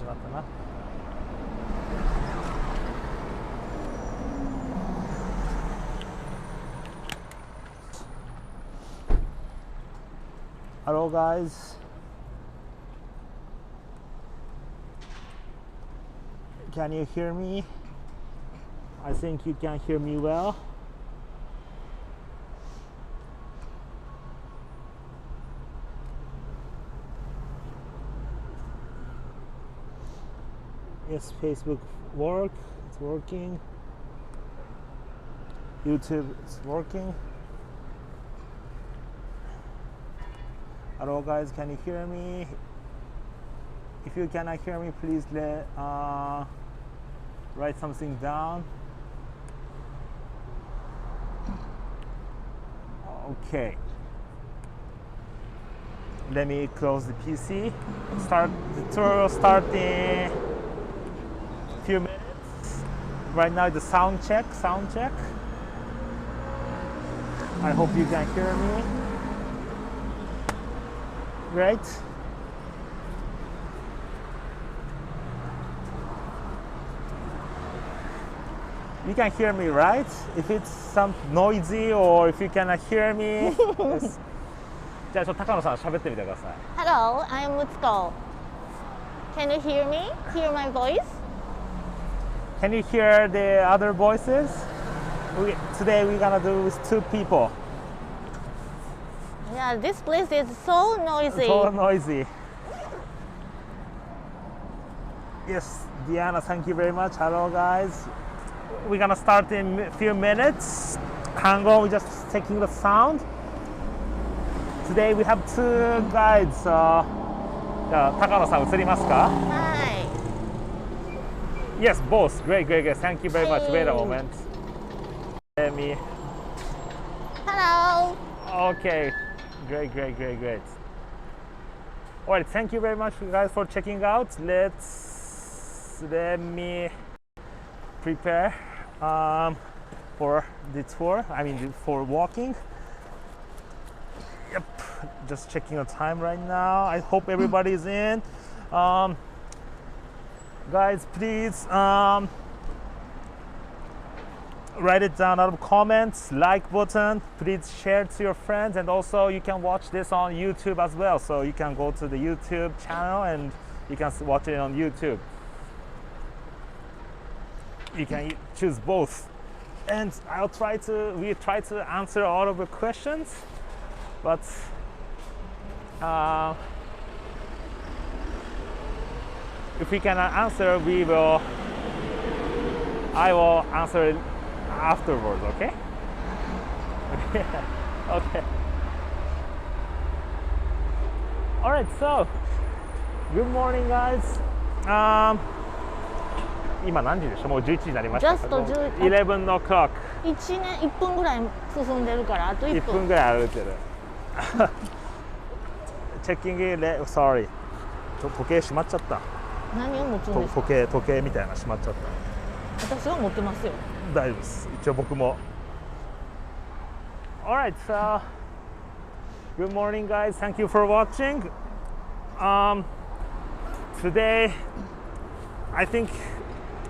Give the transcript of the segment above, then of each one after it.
始まったな。Hello guys. Can you hear me? I think you can hear me well. Yes, Facebook it's working. YouTube is working. Hello guys, can you hear me? If you cannot hear me, please write something down. Okay. Let me close the PC. Start the tour. Start in a few minutes. Right now, the sound check. I hope you can hear me. Great. You can hear me, right? If it's some noisy or if you cannot hear me. Yes. じゃあちょっと高野さん喋ってみてください。Hello, I'm Mutsuko. Can you hear me? Hear my voice? Can you hear the other voices? Today we're gonna do with two people. Yeah, this place is so noisy. So noisy. Yes, Diana, thank you very much. Hello guys. We're gonna start in a few minutes. Kango, we're just taking the sound. Today we have two guides. じゃあ高野さん映りますか？ Hi. Yes, both. Great. Thank you very much. Wait a moment. Let me. Hello. Okay. Great. All right. Thank you very much, guys, for checking out. Let me prepare for the tour. I mean, for walking. Yep. Just checking the time right now. I hope everybody's in. Guys, please write it down out of comments, like button, please share to your friends, and also you can watch this on YouTube as well. So you can go to the YouTube channel and you can watch it on YouTube. You can choose both. And we try to answer all of the questions, but if we cannot answer, I will answer it afterwards, okay? Okay. All right, so good morning, guys. 今何時でしょ？もう11時になりました。Just 11 o'clock。1分ぐらい進んでるからあと1分。1分ぐらい歩いてる。Checking in. Sorry。時計閉まっちゃった。何を持つんですか？時計みたいな閉まっちゃった。私は持ってますよ。大丈夫です。一応僕も。Alright, so good morning, guys. Thank you for watching. Today, I think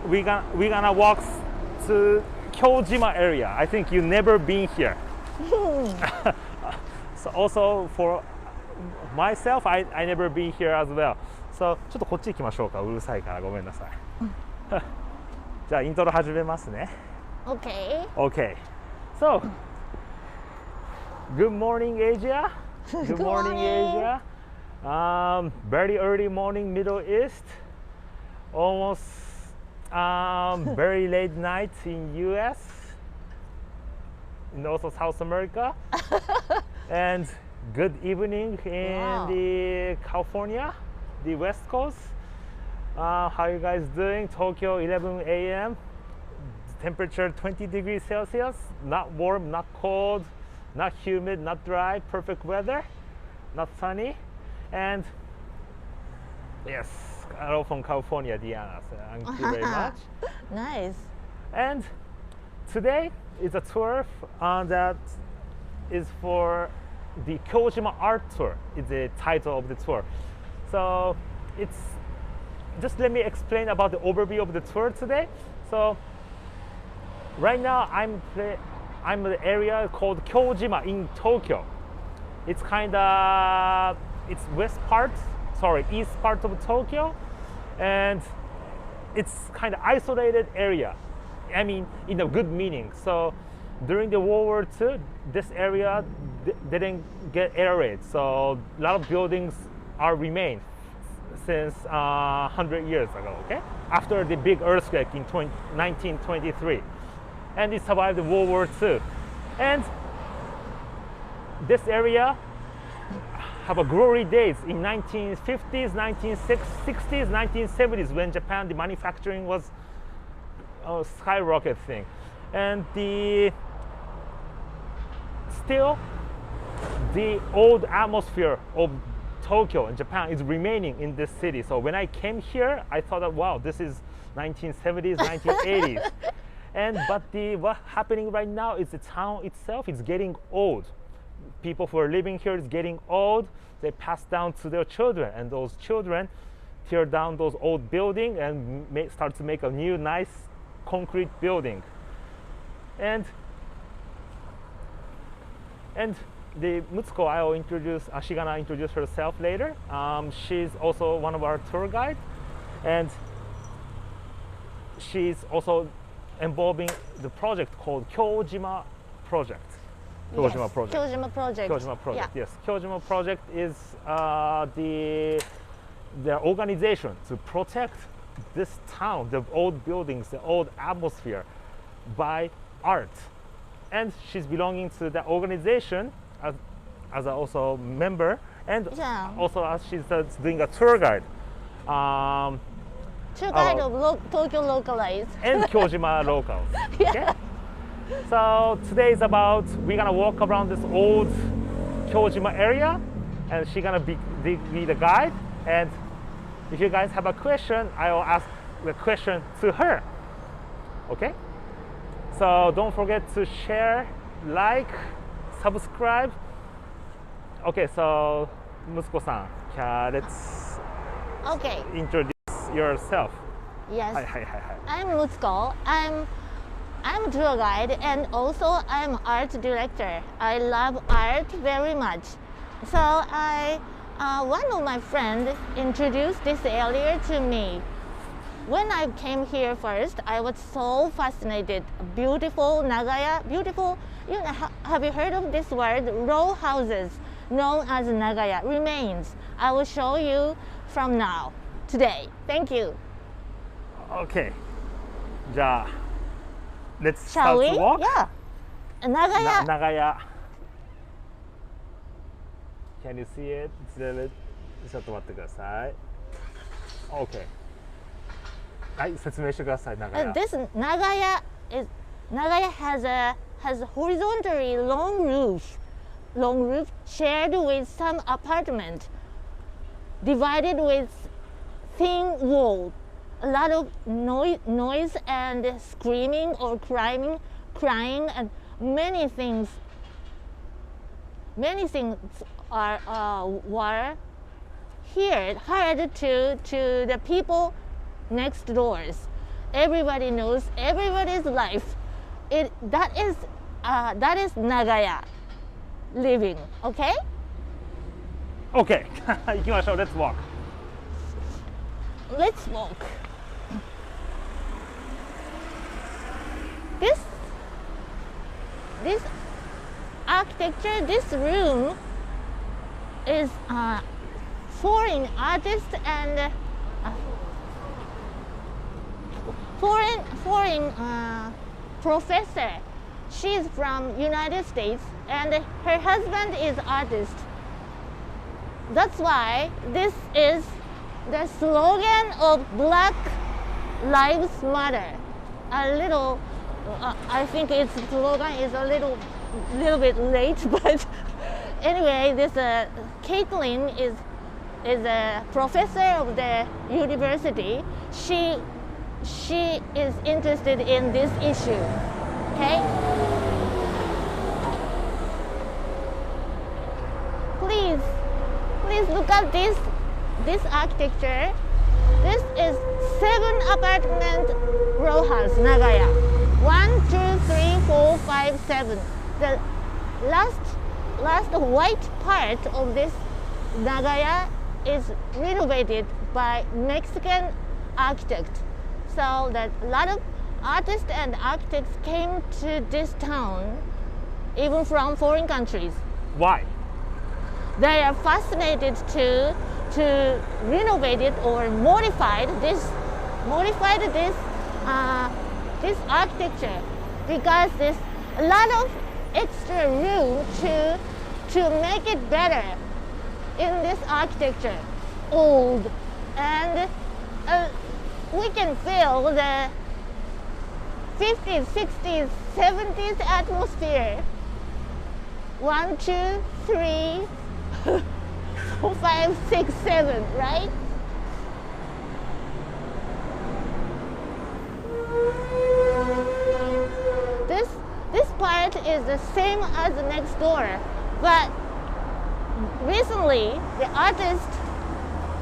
we're gonna walk to Kyojima area. I think you've never been here. So also for myself, I never been here as well. So ちょっとこっち行きましょうか。うるさいからごめんなさい。じゃあイントロ始めますね。Okay. Okay. So, good morning, Asia. Good morning, Asia. Very early morning, Middle East. Almost very late night in US. And also South America. And good evening in the California, the West Coast. How are you guys doing? Tokyo, 11 a.m. Temperature 20 degrees Celsius. Not warm, not cold, not humid, not dry. Perfect weather. Not sunny. And yes, hello from California, Diana. So thank you very much. Nice. And today is a tour that is for the Kyojima Art Tour. Is the title of the tour. So it's just let me explain about the overview of the tour today. So right now I'm in the area called Kyojima in Tokyo. It's kind of it's east part of Tokyo, and it's kind of isolated area. I mean, in a good meaning. So during the World War II, this area didn't get air raid, so a lot of buildings are remained since 100 years ago. Okay, after the big earthquake in 1923, and it survived the World War II, and this area have a glory days in 1950s, 1960s, 1970s, when Japan, the manufacturing was skyrocket thing, and still the old atmosphere of Tokyo and Japan is remaining in this city. So when I came here, I thought that wow, this is 1970s, 1980s, but what's happening right now is the town itself is getting old. People who are living here is getting old. They pass down to their children, and those children tear down those old buildings and start to make a new nice concrete building. And the Mutsuko, I will introduce, she's gonna introduce herself later. She's also one of our tour guides, and she's also involving the project called Kyojima Project. Kyojima Project. Kyojima Project. Kyojima Project. Yeah. Yes, Kyojima Project is the organization to protect this town, the old buildings, the old atmosphere, by art. And she's belonging to that organization as also member, and also as she's doing a tour guide. Tour guide of Tokyo Locals. And Kyojima Locals. Yeah. Okay? So today is about, we're gonna walk around this old Kyojima area, and she's gonna be the guide. And if you guys have a question, I will ask the question to her. Okay? So don't forget to share, like, subscribe. Okay, so Mutsuko-san, let's introduce yourself. Yes. Hi. I'm Mutsuko. I'm a tour guide, and also I'm art director. I love art very much. So one of my friends introduced this area to me. When I came here first, I was so fascinated. Beautiful Nagaya, you know, have you heard of this word? Row houses, known as Nagaya, remains. I will show you from now, today. Thank you. Okay. Ja, let's Shall start we? to walk. Yeah. Nagaya. Nagaya. Can you see it? ちょっと待ってください。Okay. はい、説明してください、Nagaya. This Nagaya has horizontally long roof shared with some apartment, divided with thin wall. A lot of noise and screaming or crying, and many things were heard to the people next doors. Everybody knows everybody's life. That is Nagaya living. Okay? Okay. 行きましょう。Let's walk. Let's walk. This architecture, this room is foreign artist and foreign professor. She's from United States, and her husband is artist. That's why this is the slogan of Black Lives Matter. A little, I think its slogan is a little bit late, but anyway, this Caitlin is a professor of the university. She is interested in this issue. Okay? Please look at this architecture. This is apartment row house, Nagaya. 1, 2, 3, 4, 5, 7. The last white part of this Nagaya is renovated by Mexican architect. So that a lot of artists and architects came to this town, even from foreign countries. Why? They are fascinated to renovate it or modify this architecture, because there's a lot of extra room to make it better in this architecture, old, and we can feel the 50s, 60s, 70s atmosphere. 1, 2, 3, 4, 5, 6, 7, right? This part is the same as the next door, but recently the artist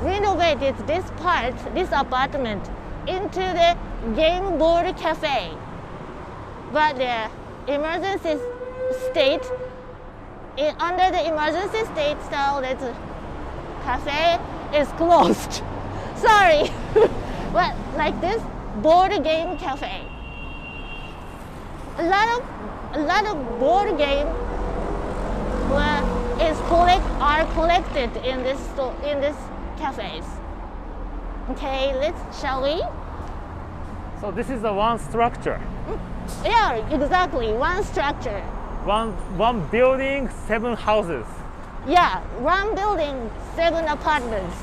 renovated this part, this apartment, into the game board cafe. But the emergency state, under the emergency state, so that cafe is closed. Sorry, but like this board game cafe. A lot of board game are collected in this cafes. Okay, shall we? So this is the one structure. Yeah, exactly, one structure. One building, 7 houses. Yeah, one building, 7 apartments,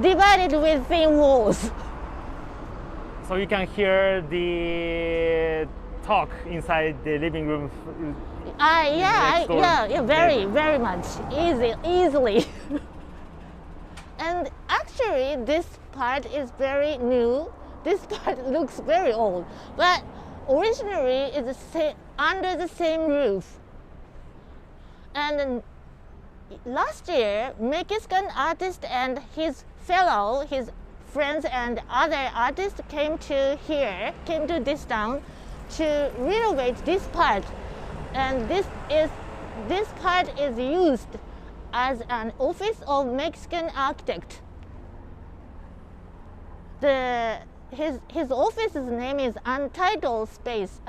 divided with thin walls. So you can hear the talk inside the living room. Yeah, very much, easily. And actually, this part is very new. This part looks very old, but originally it's under the same roof. And last year, Mexican artist and his friends and other artists came to this town to renovate this part. And this part is used as an office of Mexican architect. His office's name is Untitled Space.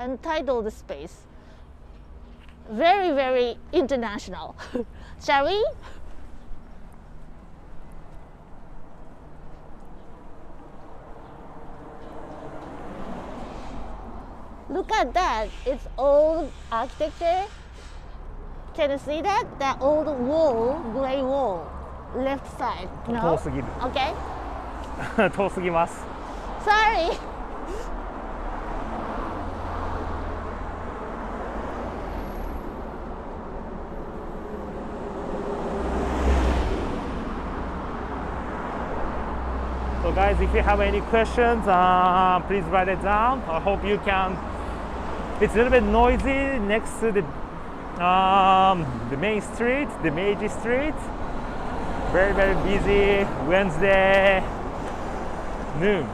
Very, very international. Shall we? Look at that. It's old architecture. Can you see that? That old wall, gray wall, left side. No? 遠すぎる。 Okay. 遠すぎます。 Sorry. So guys, if you have any questions, please write it down. I hope you can. It's a little bit noisy next to the main street, the Meiji Street. Very, very busy Wednesday noon.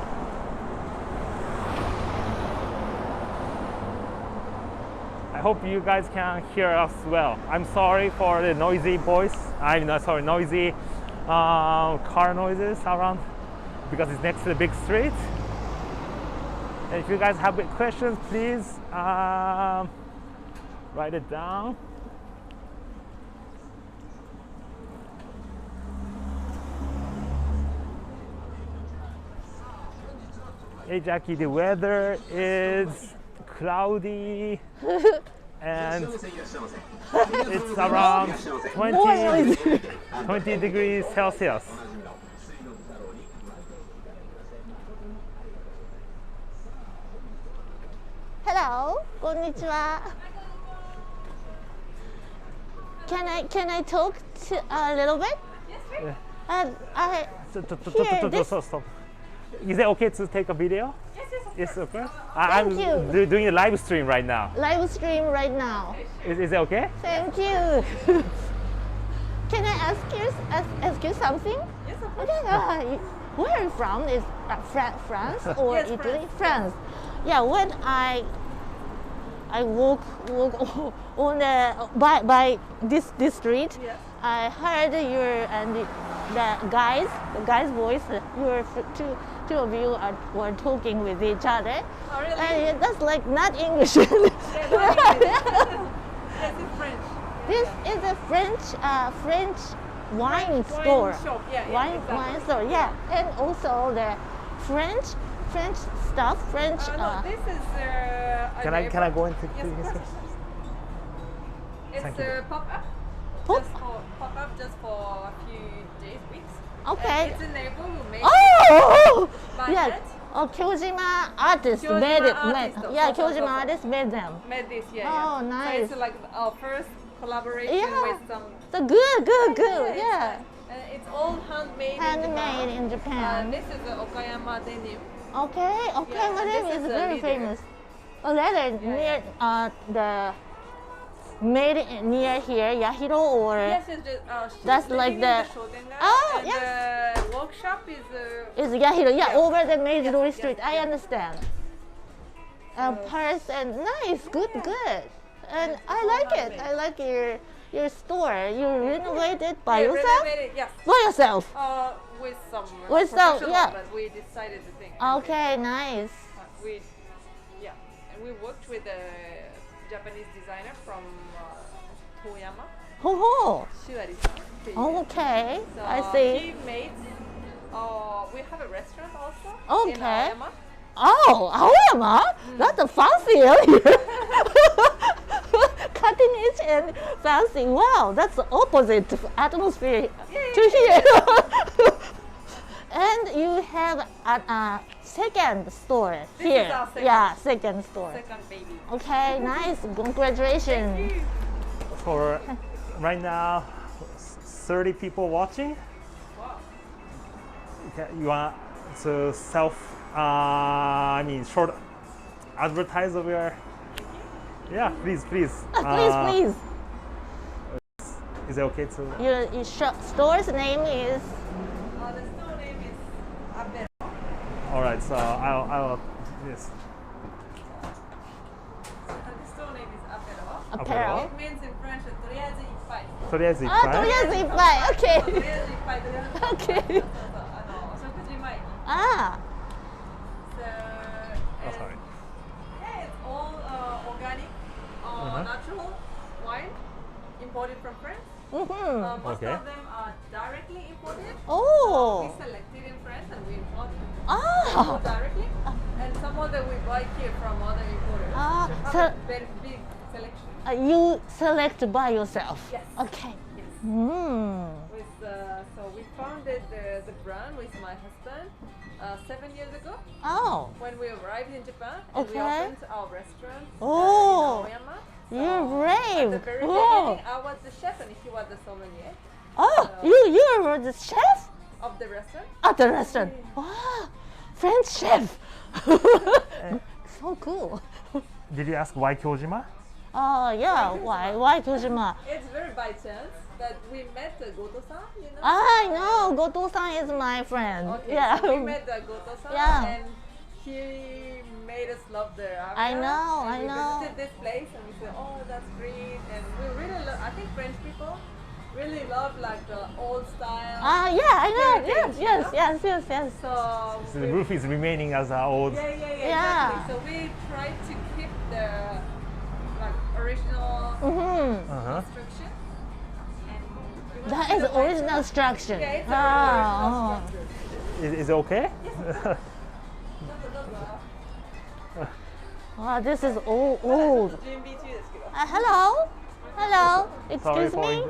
I hope you guys can hear us well. I'm sorry for the noisy voice. Noisy car noises around, because it's next to the big street. And if you guys have questions, please write it down. Hey Jackie, the weather is cloudy and it's around 20 degrees Celsius. Hello, konnichiwa. Can I talk to a little bit? Stop. Is it okay to take a video? Yes, of course. I'm you. doing a live stream right now. Live stream right now. Is it okay? Thank you. Can I ask you something? Yes, of course. Okay. Where are you from? Is France or Yes, Italy? France. Yeah, when I walk on by this street, Yes. I heard your and the guy's voice. Two of you were talking with each other. Oh, really? And that's like not English. Yeah, not English. Yes, it's French. This is a French wine store. shop. Yeah, Wine exactly. store. Yeah, and also the French stuff. French. No, this is a Can I neighbor. go into Yes, of this? course. It's Thank you. a pop-up. Pop-up just for a few days, weeks. Okay. It's a neighbor who made Oh, by yeah. hand. Oh, Kyojima artist Kyojima made it. artist, Yeah, so. Kyojima artist made them. Made this, yeah. Oh, yeah. nice. So it's like our first collaboration Yeah. with some. So good. it's, Yeah. it's all handmade. Handmade in Japan. This is the Okayama denim. Okay, Yeah, my and name this is is a very leader. famous. A leather near the made near here, Yahiro or Yes, it's just, That's living like in the- Shotengai, Oh, and yes. the workshop is is Yahiro? Yeah, Yeah. over the Meiji Yes, Street. yes, I yes. understand. Purse and nice, good. And I all like it. handmade. I like your store. You renovated by yeah, yourself? renovated, yes. By yourself. With some With some, professional, yeah. but we decided to think. Okay, nice. And we worked with a Japanese designer from Toyama, Ho. Shuari-san. Okay, So I see. he made. We have a restaurant also. In Okay. Aoyama. Oh, Aoyama? That's a fancy area. Cutting edge and fancy. Wow, that's the opposite atmosphere to here. And you have a second store This here. is our second. Yeah, second store. Second baby. Okay, nice. Congratulations. For right now, 30 people watching. Wow. Okay, you want to short advertise of your. Yeah, please. Please. Is it okay to? Your store's name is. The store name is Apero. All right, so I'll yes. The store name is Apero. Apparel. It means in French, とりあえずいっぱい。とりあえずいっぱい。とりあえずいっぱい。と Okay. りあえずいっぱい。とりあえずいっぱい。Okay. そう食事前に。Ah. So, Oh, and- sorry. Yeah, it's all organic, natural wine imported from France. Mm-hmm. Most Okay. of them are directly imported. Oh. We selected in France and we import Ah. directly. And some of them we buy here from other importers. Ah, So so- have a very big selection. You select by yourself. Yes. Okay. Yes. Mm. So we founded the brand with my husband 7 years ago Oh. when we arrived in Japan and we Okay. opened our restaurant Oh. in Aoyama. You're At brave. the very Whoa. beginning, I was the chef and he was the sommelier Oh, you were the chef of the restaurant. at the restaurant. Wow. French chef. So cool. Did you ask why Kyojima? Oh yeah. Why Kyojima? It's very by chance that we met Goto-san, you know. I know. Goto-san is my friend. Okay, Yeah. so we met Goto-san Yeah. and he made us love the area. I know, and I we know. visited this place and we said, oh, that's great. And we really love, I think French people really love like the old style. Yeah, I know. Heritage, Yes. So So the roof is remaining as an old. yeah, Yeah. exactly. So we tried to keep the like original Mm-hmm. construction. And we went That to is the original structure. Yeah, it's Ah, original structure. Is it okay? Wow, this is old. 準備中ですけど。 Hello? Hello? Sorry Excuse for. me?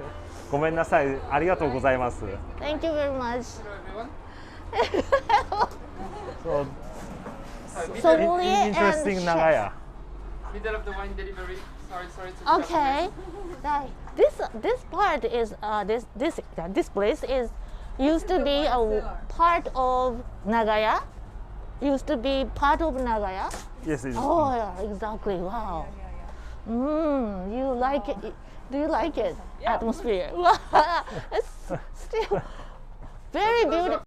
ごめんなさい。ありがとうございます。 Thank you very much. So Sommelier interesting and Nagaya. Middle of the wine delivery. Sorry to Okay. Right. This part is this place is used to be a part of Nagaya. Used to be part of Nagaya. Yes, it's, Oh yeah, exactly. Wow. You like it? Do you like it? Yeah. Atmosphere. It's still very beautiful.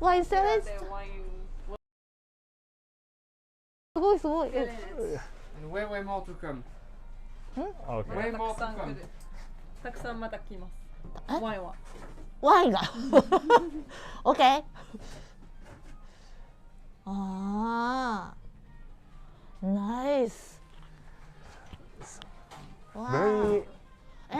Wine cellars? The wine すごいすごい。 village. And way more to come. Okay. Way た more くさ to ん来 come. る。たくさんまた来ます。ワインは。ワインが。OK。ああ。Nice. Wow. Very.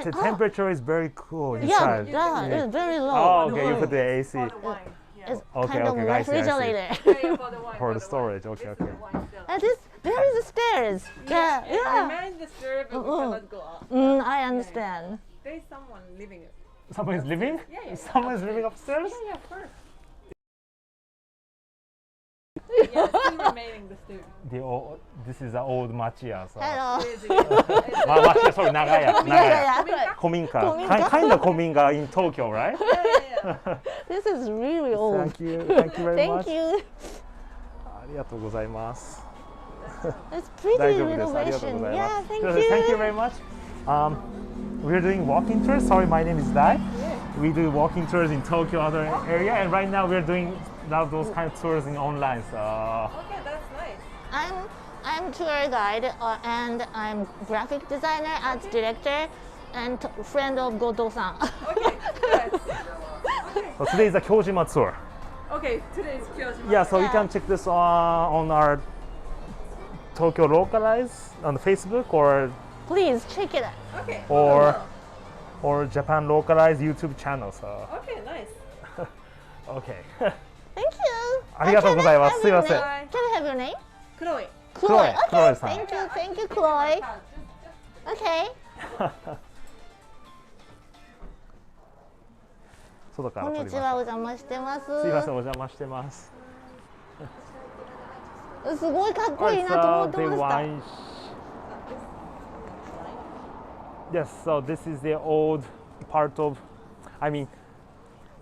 The temperature is very cool Yeah, inside. yeah, it's very low. Oh, okay. You put the AC For the wine. Yeah. It's Okay, kind of okay, I see, I see. refrigerator. Yeah, yeah, for the wine. for the wine. storage. Okay, This is okay. the wine cellar. And there is stairs. Yeah, I yeah. managed the stair, but we cannot go up. I understand. There is someone living it. Someone is living? Yeah. Someone is living upstairs? Yeah, of course. Yeah, still remaining the stair. This is the old Machiya. So. Hello. Machiya, sorry, Nagaya. Nagaya. Yeah. Kominka. Kominka. Kind of Kominka in Tokyo, right? Yeah. This is really old. Thank you. Thank you very Thank much. you. ありがとうございます。 It's pretty 大丈夫です。ありがとう renovation. ございま Yeah, す。 thank Thank you you. very much. We're doing walking tours. Sorry, my name is Dai. We do walking tours in Tokyo, other area, and right now we're doing now those kind of tours in online. So Okay, that's nice. I'm tour guide and I'm graphic designer, art director, and friend of Goto-san. Okay, yes. so today is a Kyojima tour. Okay, today is Kyojima. Yeah, so you Yeah. can check this on our Tokyo Locals on Facebook Please check it out. Okay. or Japan Localized YouTube channel. So Okay, nice. okay. Thank you. ありがとうございます。すいません。 Can I have your name? Chloe. Chloe. Chloe Okay. さん。 Thank you, Chloe. Okay. 外から撮りました。こんにちは、お邪魔してます。すいません、お邪魔してます。すごいかっこいいなと思ってま the した。 wine. Yes, so this is the old part of, I mean,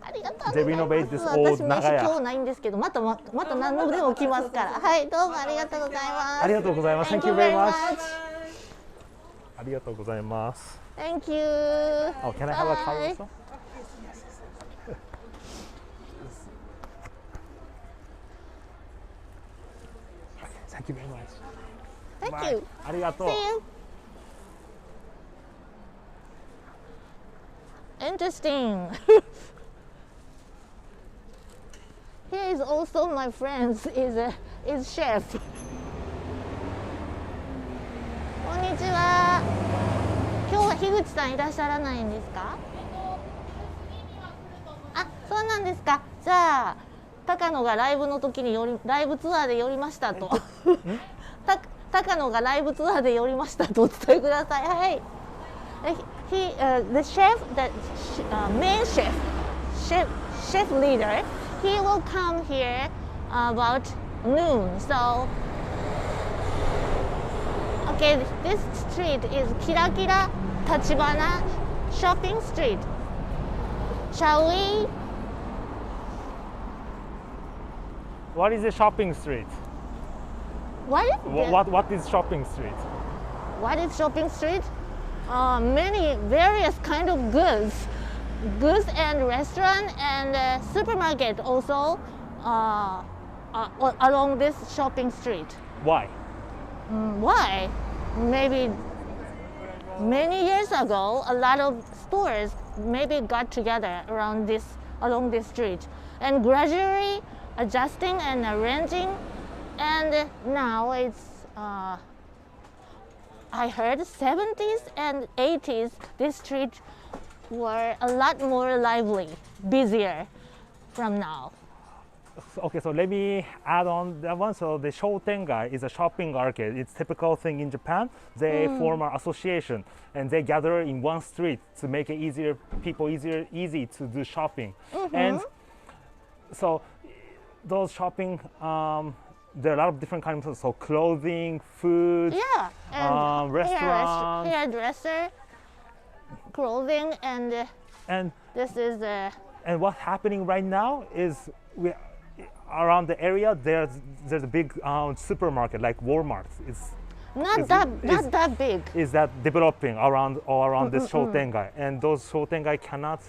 ありがとうござ they います。 renovate this 私 old 名刺 Nagaya. 今日ないんですけど、また何度でも来ますから。はい、どうもありがとうございます。ありがとうございます。 Thank Thank you you very very much. much. ありがとうございます。 Thank you. Oh, can I have a card Bye. also? Thank you very much. Thank Bye. you. ありがとう。 See you. Interesting. Here is also my friend is chef. こんにちは。今日は樋口さんいらっしゃらないんですか？あ、そうなんですか。じゃあ高野がライブの時にライブツアーで寄りましたと。高野がライブツアーで寄りましたとお伝えください。はい。The chef, main chef leader, he will come here about noon. So, okay, this street is Kirakira Tachibana Shopping Street. Shall we? What is the shopping street? What is shopping street? What is shopping street? Many various kind of goods and restaurant and supermarket also along this shopping street. Why? Why? Maybe many years ago, a lot of stores maybe got together along this street, and gradually adjusting and arranging, and now it's. I heard 70s and 80s, this street were a lot more lively, busier from now. Okay, so let me add on that one. So the Shotengai is a shopping arcade. It's typical thing in Japan. They form an association and they gather in one street to make it easy to do shopping. And so those shopping, there are a lot of different kinds of so clothing, food, Yeah, and restaurants, hairdresser, clothing, and and this is and what's happening right now is around the area there's a big supermarket like Walmart. It's not that big. is that developing all around this Shotengai, and those Shotengai cannot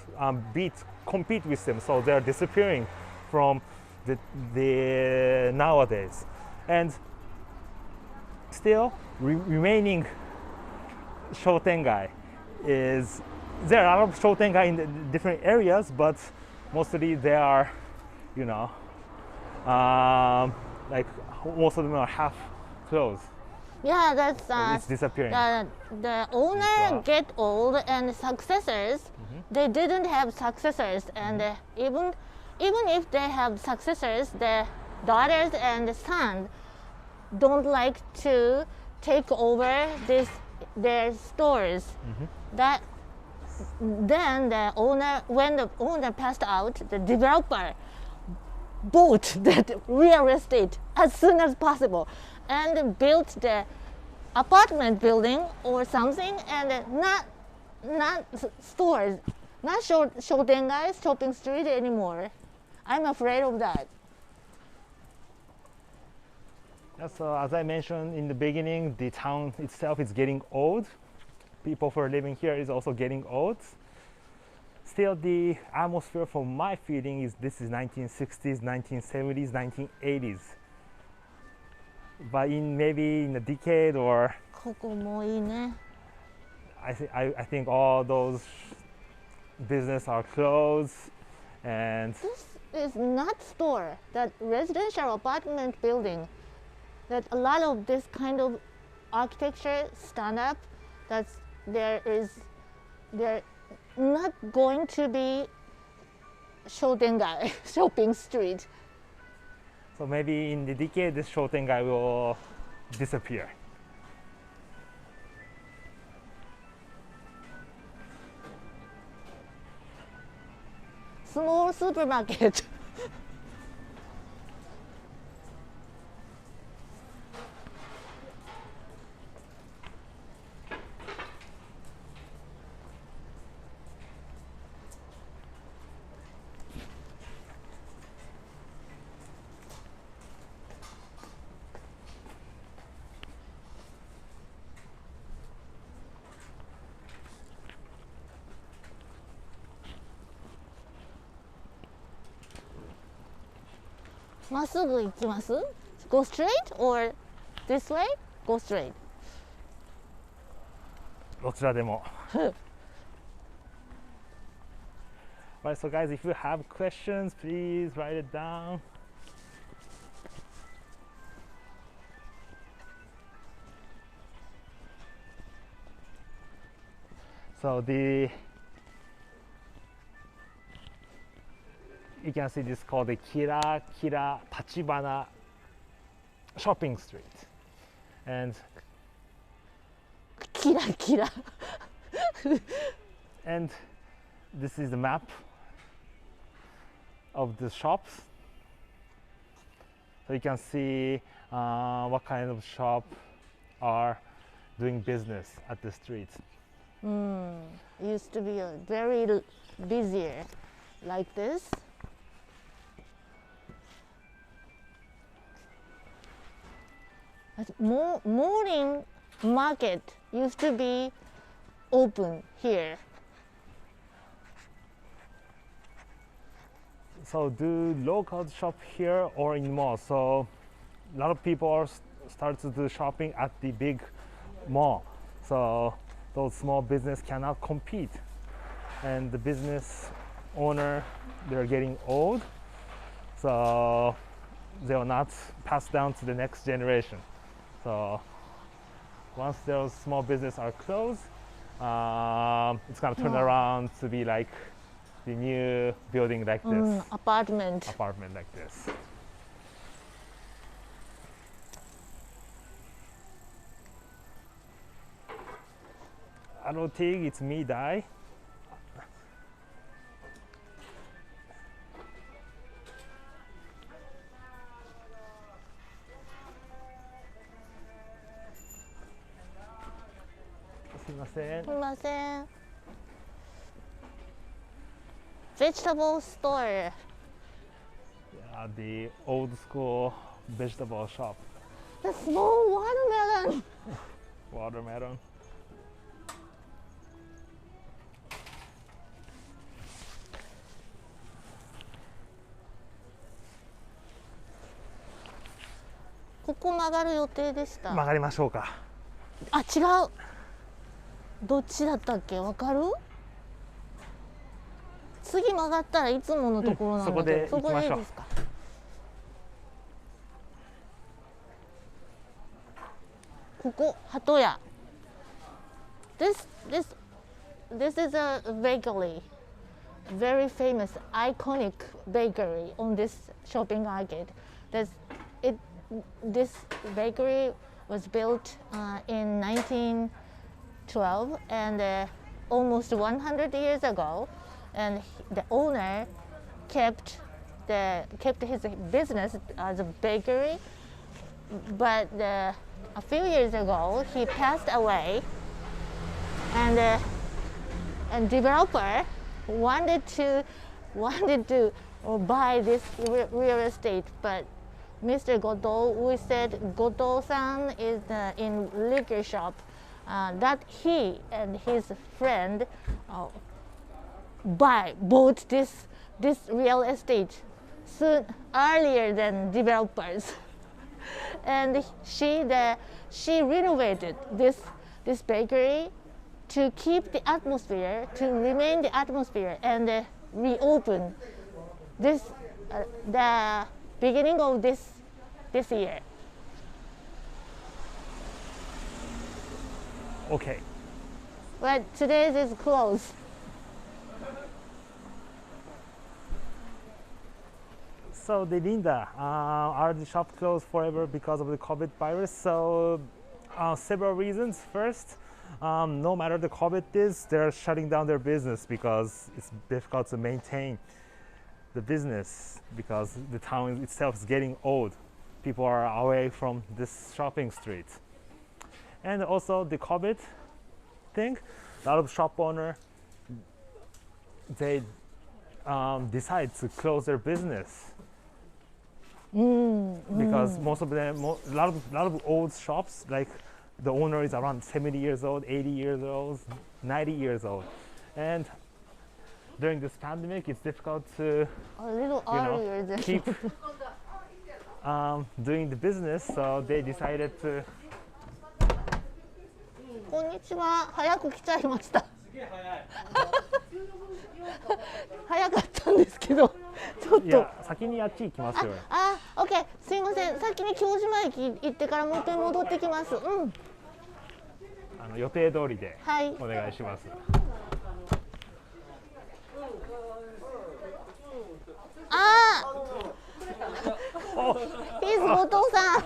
compete with them, so they're disappearing from the nowadays. And still remaining shotengai is, there are a lot of shotengai in the different areas, but mostly they are, you know, like most of them are half closed. Yeah, that's It's disappearing. the owner get old and successors. They didn't have successors, and even if they have successors, the daughters and sons don't like to take over their stores. That then the owner, when the owner passed out, the developer bought that real estate as soon as possible and built the apartment building or something, and not stores, not shotengai, shopping street anymore. I'm afraid of that. So as I mentioned in the beginning, the town itself is getting old. People who are living here is also getting old. Still, the atmosphere for my feeling is this is 1960s, 1970s, 1980s. But maybe in a decade, or ここもいいね。 I think all those business are closed, and This is not store, that residential apartment building, that a lot of this kind of architecture stand up, they're not going to be shotengai, shopping street. so maybe in the decade this shotengai will disappear. Small supermarket. Go straight or this way? Go straight. どちらでも Right, so guys, if you have questions, please write it down. So you can see this called the Kirakira Tachibana shopping street, and Kirakira. and this is the map of the shops, so you can see what kind of shop are doing business at the street. Used to be a very busier like this. But morning market used to be open here. So do locals shop here or in mall? So a lot of people are start to do shopping at the big mall. So those small business cannot compete, and the business owner, they're getting old, so they will not pass down to the next generation. So once those small business are closed, it's gonna turn around to be like the new building like this, Apartment. apartment like this. I don't think it's me die. Vegetable store. The old school vegetable shop. The small watermelon. Watermelon. ここ曲がる予定でした。曲がりましょうか。あ、違う。どっちだったっけ、わかる？次曲がったらいつものところなんだけど、そこで行きましょう。いいですか。ここ鳩屋。This is a bakery, very famous, iconic bakery on this shopping arcade. This bakery was built in 1912 and almost 100 years ago, and the owner kept his business as a bakery, but a few years ago he passed away, and developer wanted to buy this real estate, but Mr. Goto, we said Goto-san is in liquor shop, that he and his friend bought this real estate soon earlier than developers, and she renovated this bakery to keep the atmosphere, to remain the atmosphere, and reopen this the beginning of this year. Okay. But today's is closed. So the Linda, our shop closed forever because of the COVID virus. So several reasons. First, no matter the COVID is, they're shutting down their business because it's difficult to maintain the business because the town itself is getting old. People are away from this shopping street. And also the COVID thing, a lot of shop owner, they decide to close their business. Because most of them, a lot of old shops, like the owner is around 70 years old, 80 years old, 90 years old, and during this pandemic, it's difficult to keep doing the business. So they decided to. こんにちは。早く来ちゃいました。早かったんですけど、ちょっと。いや、先にあっち行きますよ。オッケー、すいません。先に京島駅行ってからもう一回戻ってきます。予定通りではいお願いします。He's Goto-san.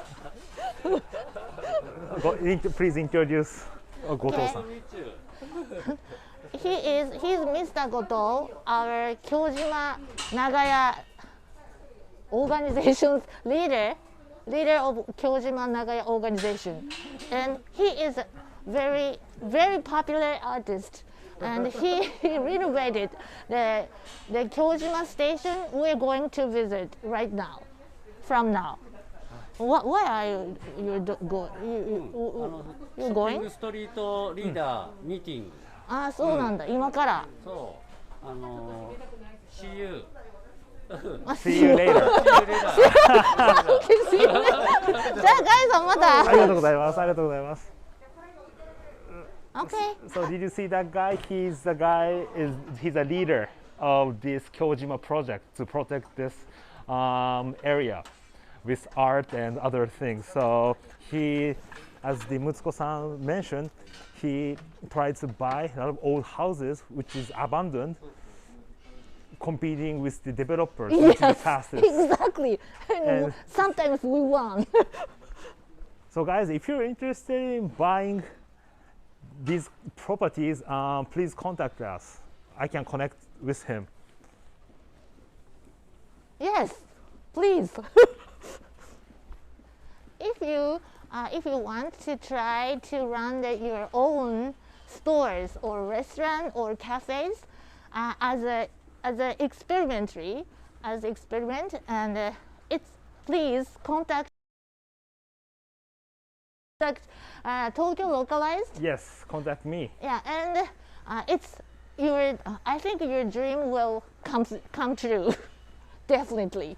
Please introduce Goto-san. He's Mr. Goto, our Kyojima Nagaya organization's leader of Kyojima Nagaya organization, and he is a very popular artist, and he renovated the Kyojima Station we're going to visit right now. From now. Why are you going? ストリートリーダーミーティング。ああ、そうなんだ。今から。そう。See you. See you later. じゃあ、ガイさんまた。ありがとうございます。ありがとうございます。Okay. So did you see that guy? He's a leader of this Kyojima project to protect this area with art and other things. So he, as the Mutsuko-san mentioned, he tried to buy a lot of old houses which is abandoned, competing with the developers, which is the fastest. Exactly. And sometimes we won. So guys, if you're interested in buying these properties, please contact us. I can connect with him. Yes, please. If you want to try to run your own stores or restaurant or cafes as an experiment, and please contact Tokyo Localized. Yes, contact me. Yeah, and I think your dream will come true. Definitely.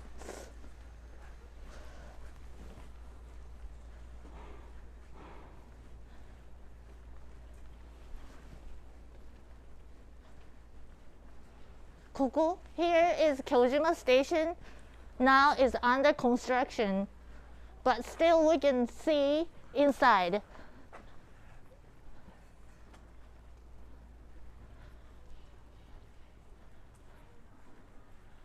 Koko, here is Kyojima Station. Now is under construction, but still we can see inside. "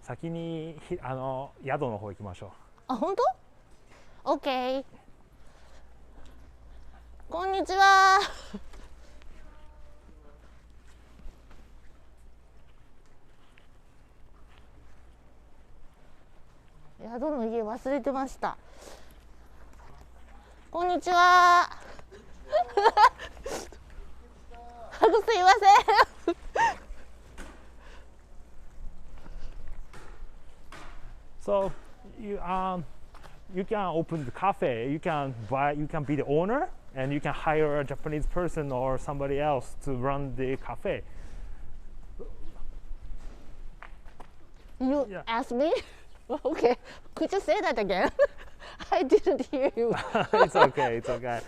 先に宿の方行きましょう." あ、本当 ?OK。こんにちは。宿の家忘れてました。こんにちは。すいません。So you can open the cafe. You can be the owner, and you can hire a Japanese person or somebody else to run the cafe. You Yeah. asked me? Okay. Could you say that again? I didn't hear you. It's okay. It's okay.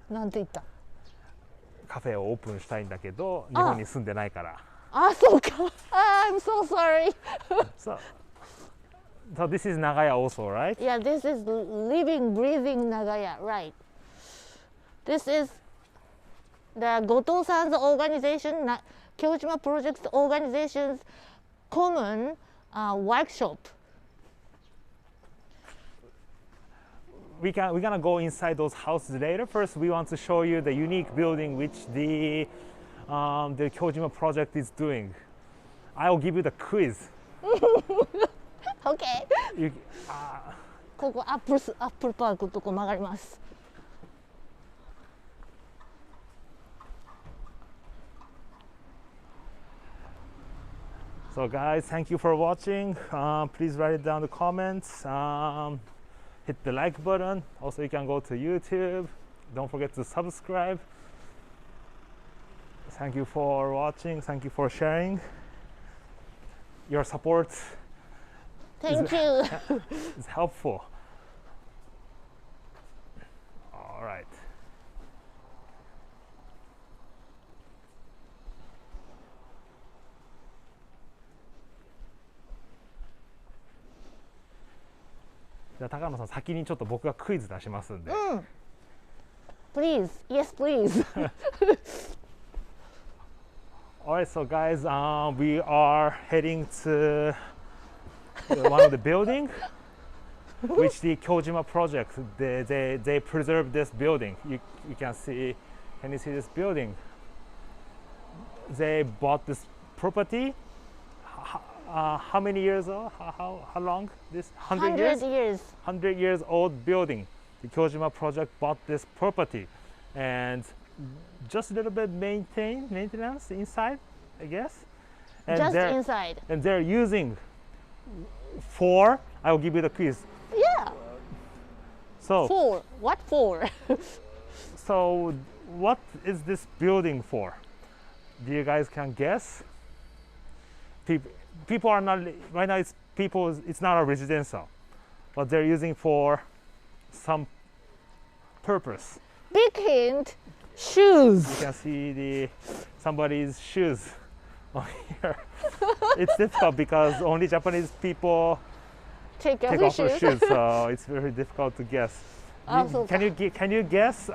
なんて言った？カフェをオープンしたいんだけど、日本に住んでないから。あ、そうか。I'm so sorry. So this is Nagaya also, right? Yeah, this is living, breathing Nagaya, right? This is the Goto-san's organization, Kyojima Project Organization's common workshop. We're gonna go inside those houses later. First, we want to show you the unique building which the Kyojima project is doing. I'll give you the quiz. Okay. ここアップルパークのとこ曲がります。So guys, thank you for watching. Please write it down in the comments. Hit the like button. Also, you can go to YouTube. Don't forget to subscribe. Thank you for watching. Thank you for sharing. Your support Thank you. is helpful. All right. じゃあ高野さん、先にちょっと僕がクイズ出しますんで。Please, yes, please. Alright, so guys, we are heading to one of the building, which the Kyojima project. They preserved this building. You can see. Can you see this building? They bought this property. How many years old? How long? This 100 years? 100 years. 100 years old building. The Kyojima project bought this property, and just a little bit maintenance inside, I guess. And Just inside. And they're using for. I will give you the quiz. Yeah. So For. What for? so what is this building for? Do you guys can guess? People are not right now. It's not a residential, but they're using for some purpose. Big hint. Shoes. You can see somebody's shoes on here. It's difficult because only Japanese people Take take off off your their shoes. shoes, so it's very difficult to guess. Also, Can you guess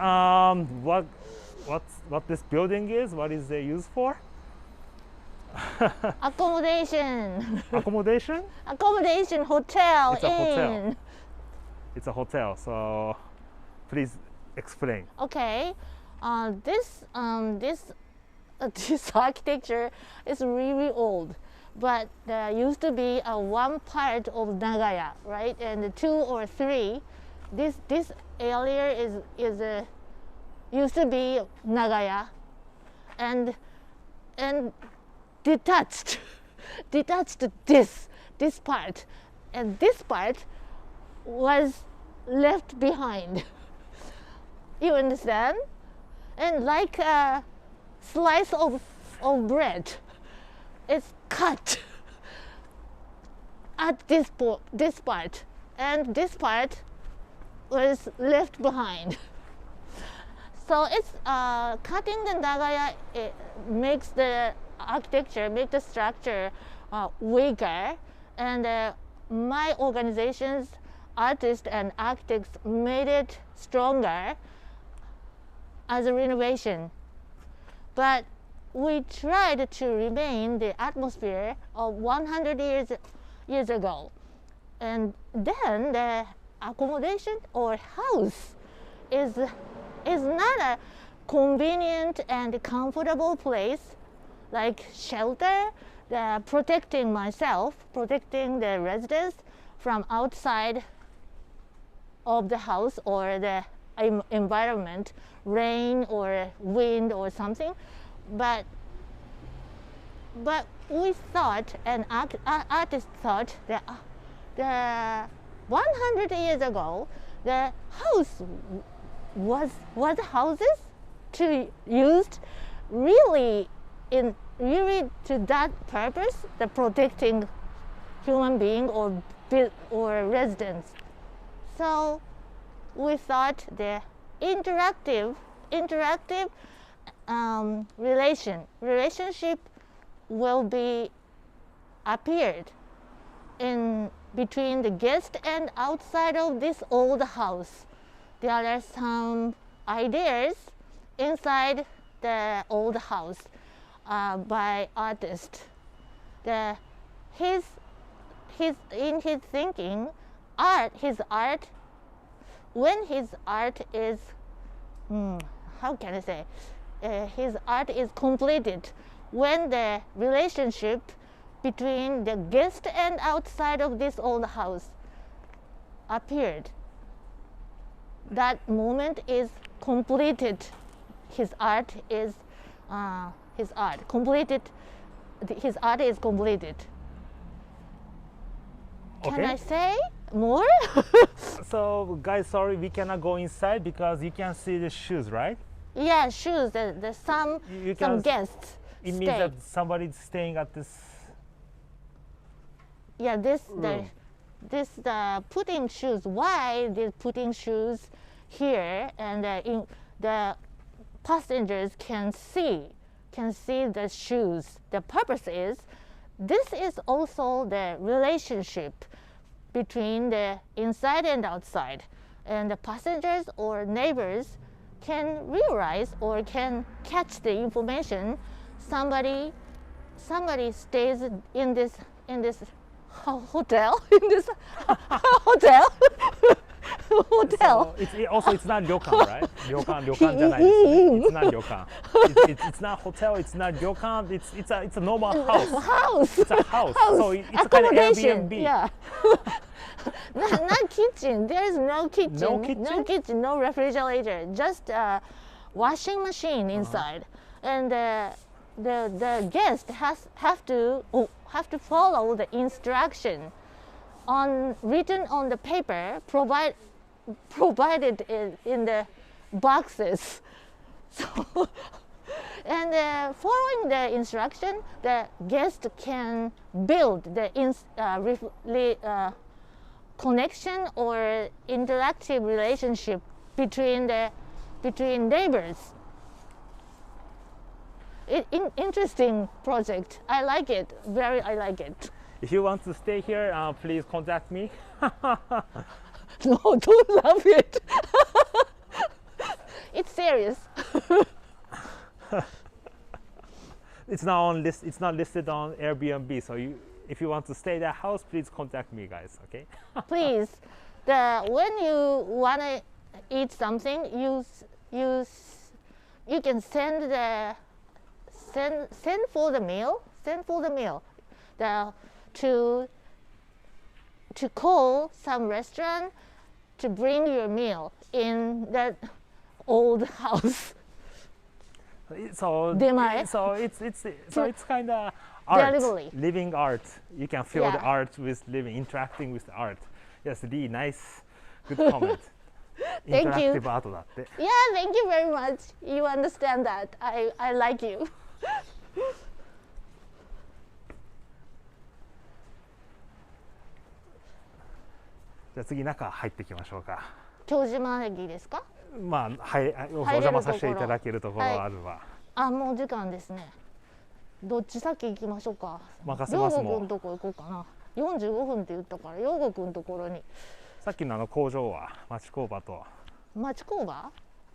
what this building is? What is it used for? Accommodation. Accommodation? Accommodation. Hotel. It's a hotel. Inn. It's a hotel. So please explain. Okay. This architecture is really old, but there used to be one part of Nagaya, right? And 2 or 3. This area is used to be Nagaya, and detached this part, and this part was left behind. You understand? And like a slice of bread, it's cut at this part, and this part was left behind. So it's cutting the Nagaya makes the architecture, make the structure weaker, and my organization's artists and architects made it stronger as a renovation. But we tried to remain the atmosphere of 100 years ago. And then the accommodation or house is not a convenient and comfortable place like shelter, protecting myself, protecting the residents from outside of the house or the environment, rain or wind or something. But we thought, and artists thought, that the 100 years ago, the house was houses to used really to that purpose, the protecting human being or residents. So we thought the interactive relationship will be appeared in between the guest and outside of this old house. There are some ideas inside the old house by artist. In his thinking, when his art is how can I say? His art is completed when the relationship between the guest and outside of this old house appeared. That moment is completed. His art is completed. His art is completed. Okay. Can I say more? So guys, sorry, we cannot go inside because you can see the shoes, right? Yeah, shoes. Some guests It stay. means that somebody's staying at this. Yeah, room. the putting shoes. Why they putting shoes here, and the passengers can see the shoes. The purpose is this is also the relationship between the inside and outside, and the passengers or neighbors can realize or can catch the information. Somebody stays in this hotel, in this hotel. So it's not ryokan, right? Ryokan じゃないですね。It's not ryokan. It's not hotel. It's not ryokan. It's a normal house. It's a house. So it's kind of Accommodation. Airbnb. Yeah. not kitchen. There is no kitchen. No kitchen? No kitchen. No refrigerator. Just a washing machine inside, and the guest have to follow the instruction written on the paper provided in the boxes. So, and following the instruction, the guest can build the connection or interactive relationship between neighbors. Interesting project. I like it. I like it. If you want to stay here, please contact me. No, don't love it. It's serious. It's not listed on Airbnb. So if you want to stay at that house, please contact me, guys. Okay? Please, when you wanna eat something, you can send for the meal. To call some restaurant to bring your meal in that old house. So it's kind of art, Delivery. living art. You can feel the Yeah. art with living, interacting with the art. Yes, really nice, good comment. Thank you. インタラクティブアートだって。 Yeah, thank you very much. You understand that. I like you. じゃあ次中入っていきましょうか。京島駅ですか？まあ、はい、お邪魔させていただけるところがあれば。あ、もう時間ですね。どっち先行きましょうか。任せますもん。陽吾くんとこ行こうかな。45分って言ったから陽吾くんのところに。さっきの工場は町工場と町工場？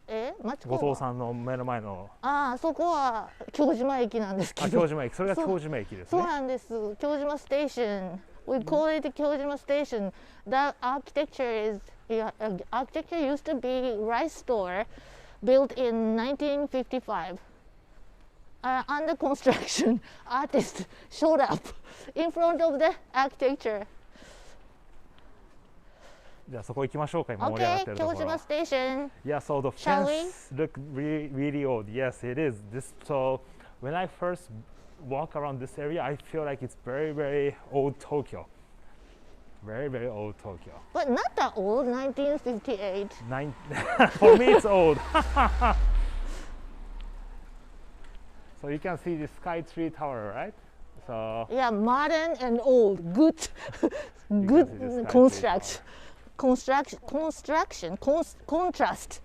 町工場？後藤さんの目の前の。ああ、そこは京島駅なんですけど。京島駅、それが京島駅ですね。そうなんです。京島 Station. We call it Kyojima Station. The architecture architecture used to be rice store built in 1955. Under construction, artists showed up in front of the architecture. じゃあそこ行きましょうか。今盛り上がってるところ。Kyojima Station. Yeah, so the fence look really old. Yes, it is. So when I first walk around this area, I feel like it's very old Tokyo. Very old Tokyo. But not that old. 1958. For me, it's old. So you can see the Sky Tree Tower, right? So yeah, modern and old. Good contrast. Good contrast.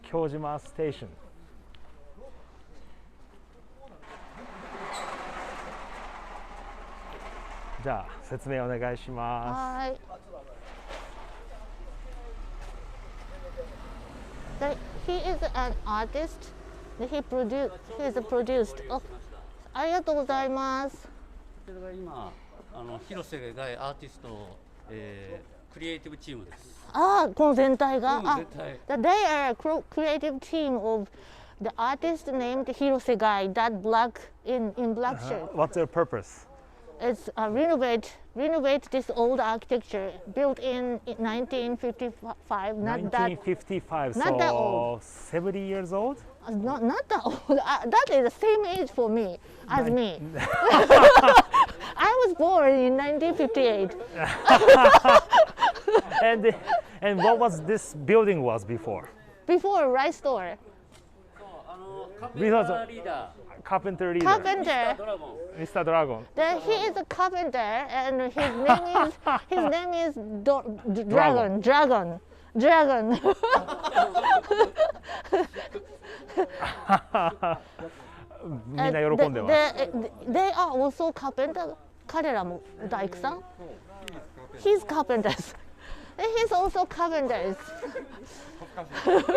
Kyojima Station. じゃあ説明お願いします。はい。He is an artist. He is produced. ありがとうございます。それが今広瀬がアーティスト、クリエイティブチームです。ああ、この全体が。全体。They are a creative team of the artist named Hirose Guy, that black in black shirt. What's their purpose? It's renovate this old architecture built in 1955. 1955. Not that So old. 70 years old? Not that old. That is the same age for me as me. I was born in 1958. And what was this building was before? Before a rice store. Carpenter leader. Carpenter. Mr. Dragon. He is a carpenter, and his name is Dragon. Dragon. みんな喜んでます。They are also carpenter. 彼らも大工さん。He's carpenters. He's also carpenters. His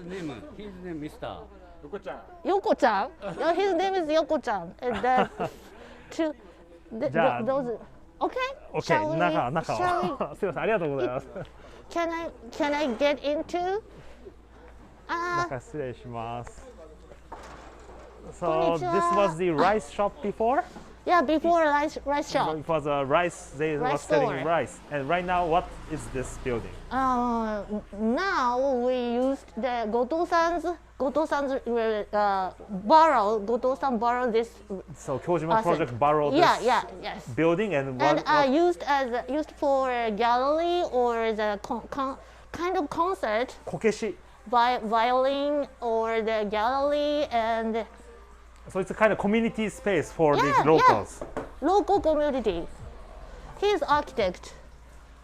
name Mr. 横ちゃん。His name is 横ちゃん。Those. Okay. Okay. 中を。すみません、ありがとうございます。Can I get into? 中失礼します。So this was the rice shop before? Yeah, before rice shop. It was a rice. They were selling rice. And right now, what is this building? Now we used the Goto-san's Goto-san borrowed this. So Kyojima project borrowed this building and used for a gallery or the kind of concert. こけし. Violin or the gallery and. So it's a kind of community space for these locals. Local community. He's architect,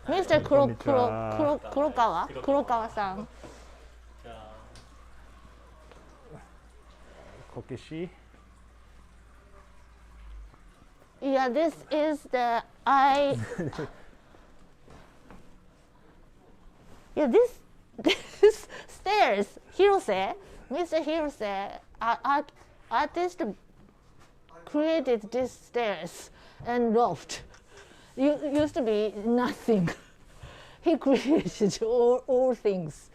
Mr. Kurokawa-san. こけし. Yeah, this is the Yeah, this stairs. Mr. Hirose, artist created these stairs and loft. Used to be nothing. He created all things.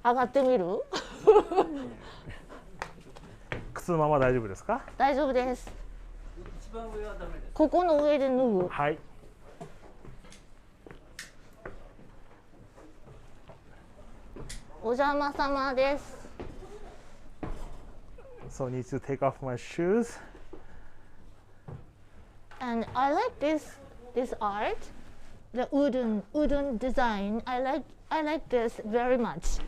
上がってみる？靴のまま大丈夫ですか？大丈夫です。ここの上で脱ぐ。はい。お邪魔様です。So need to take off my shoes. And I like this art, the wooden design. I like this very much.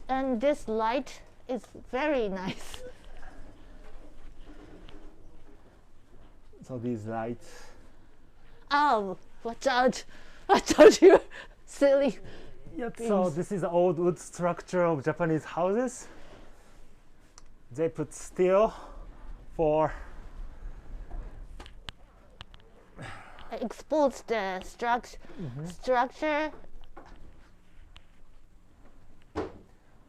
And this light it's very nice. So these lights. Oh, watch out! Watch out, you silly. Yep. So this is the old wood structure of Japanese houses. They put steel for Exposed the structure.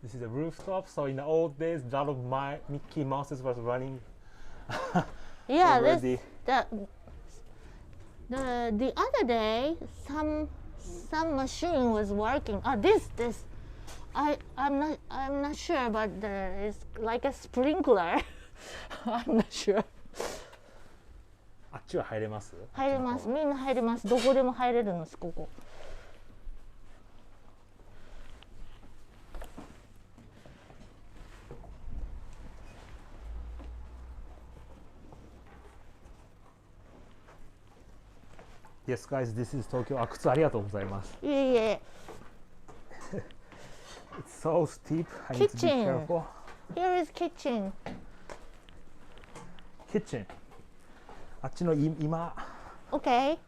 This is a rooftop. So in the old days, a lot of my Mickey Mouses was running. Yeah, already. The other day, some machine was working. Oh, this I'm not sure, but there is like a sprinkler. I'm not sure. あっちは入れます？入れます。みんな入れます。どこでも入れるんです。ここ。Yes, guys, this is Tokyo. あ、靴ありがとうございます。いえいえ。It's so steep. I need to be Kitchen. careful. Here is kitchen. Kitchen. あっちの今。Okay.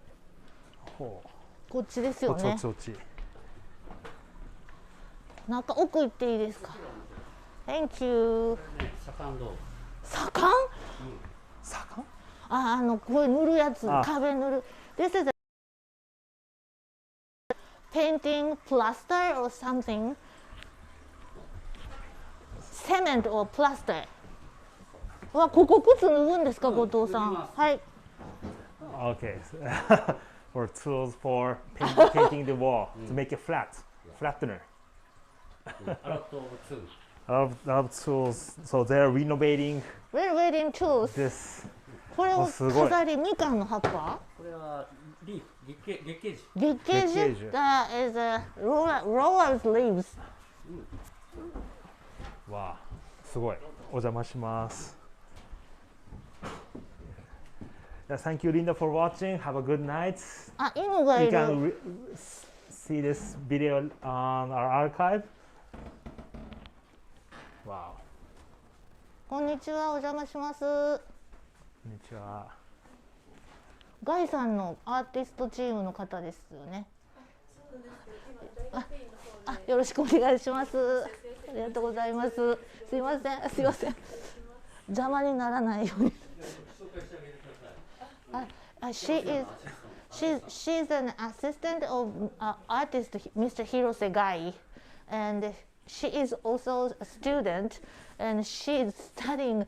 ほう。こっちですよね。こっち。中奥行っていいですか。Thank you. 左官？これ塗るやつ、壁塗る。This is a painting plaster or something. Cement or plaster. わ、ここ靴脱ぐんですか、後藤さん。はい。Okay. For tools for painting the wall to make it flat. Flattener. A lot of tools. So they're renovating tools. this. これをすごい。飾り、みかんの葉っぱ？これはリーフ、月桂樹。月桂樹。That is a roller's leaves. わあ、すごい。お邪魔します。Thank you, Linda, for watching. Have a good night. あ、犬がい You る。 can see this video on our archive. Wow. こんにちは、お邪魔します。こんにちは。ガイさんのアーティストチームの方ですよね。あ、よろしくお願いします。ありがとうございます。すいません、すいません。邪魔にならないように。She's an assistant of artist Mr. Hirose Gai, and she is also a student, and she's studying,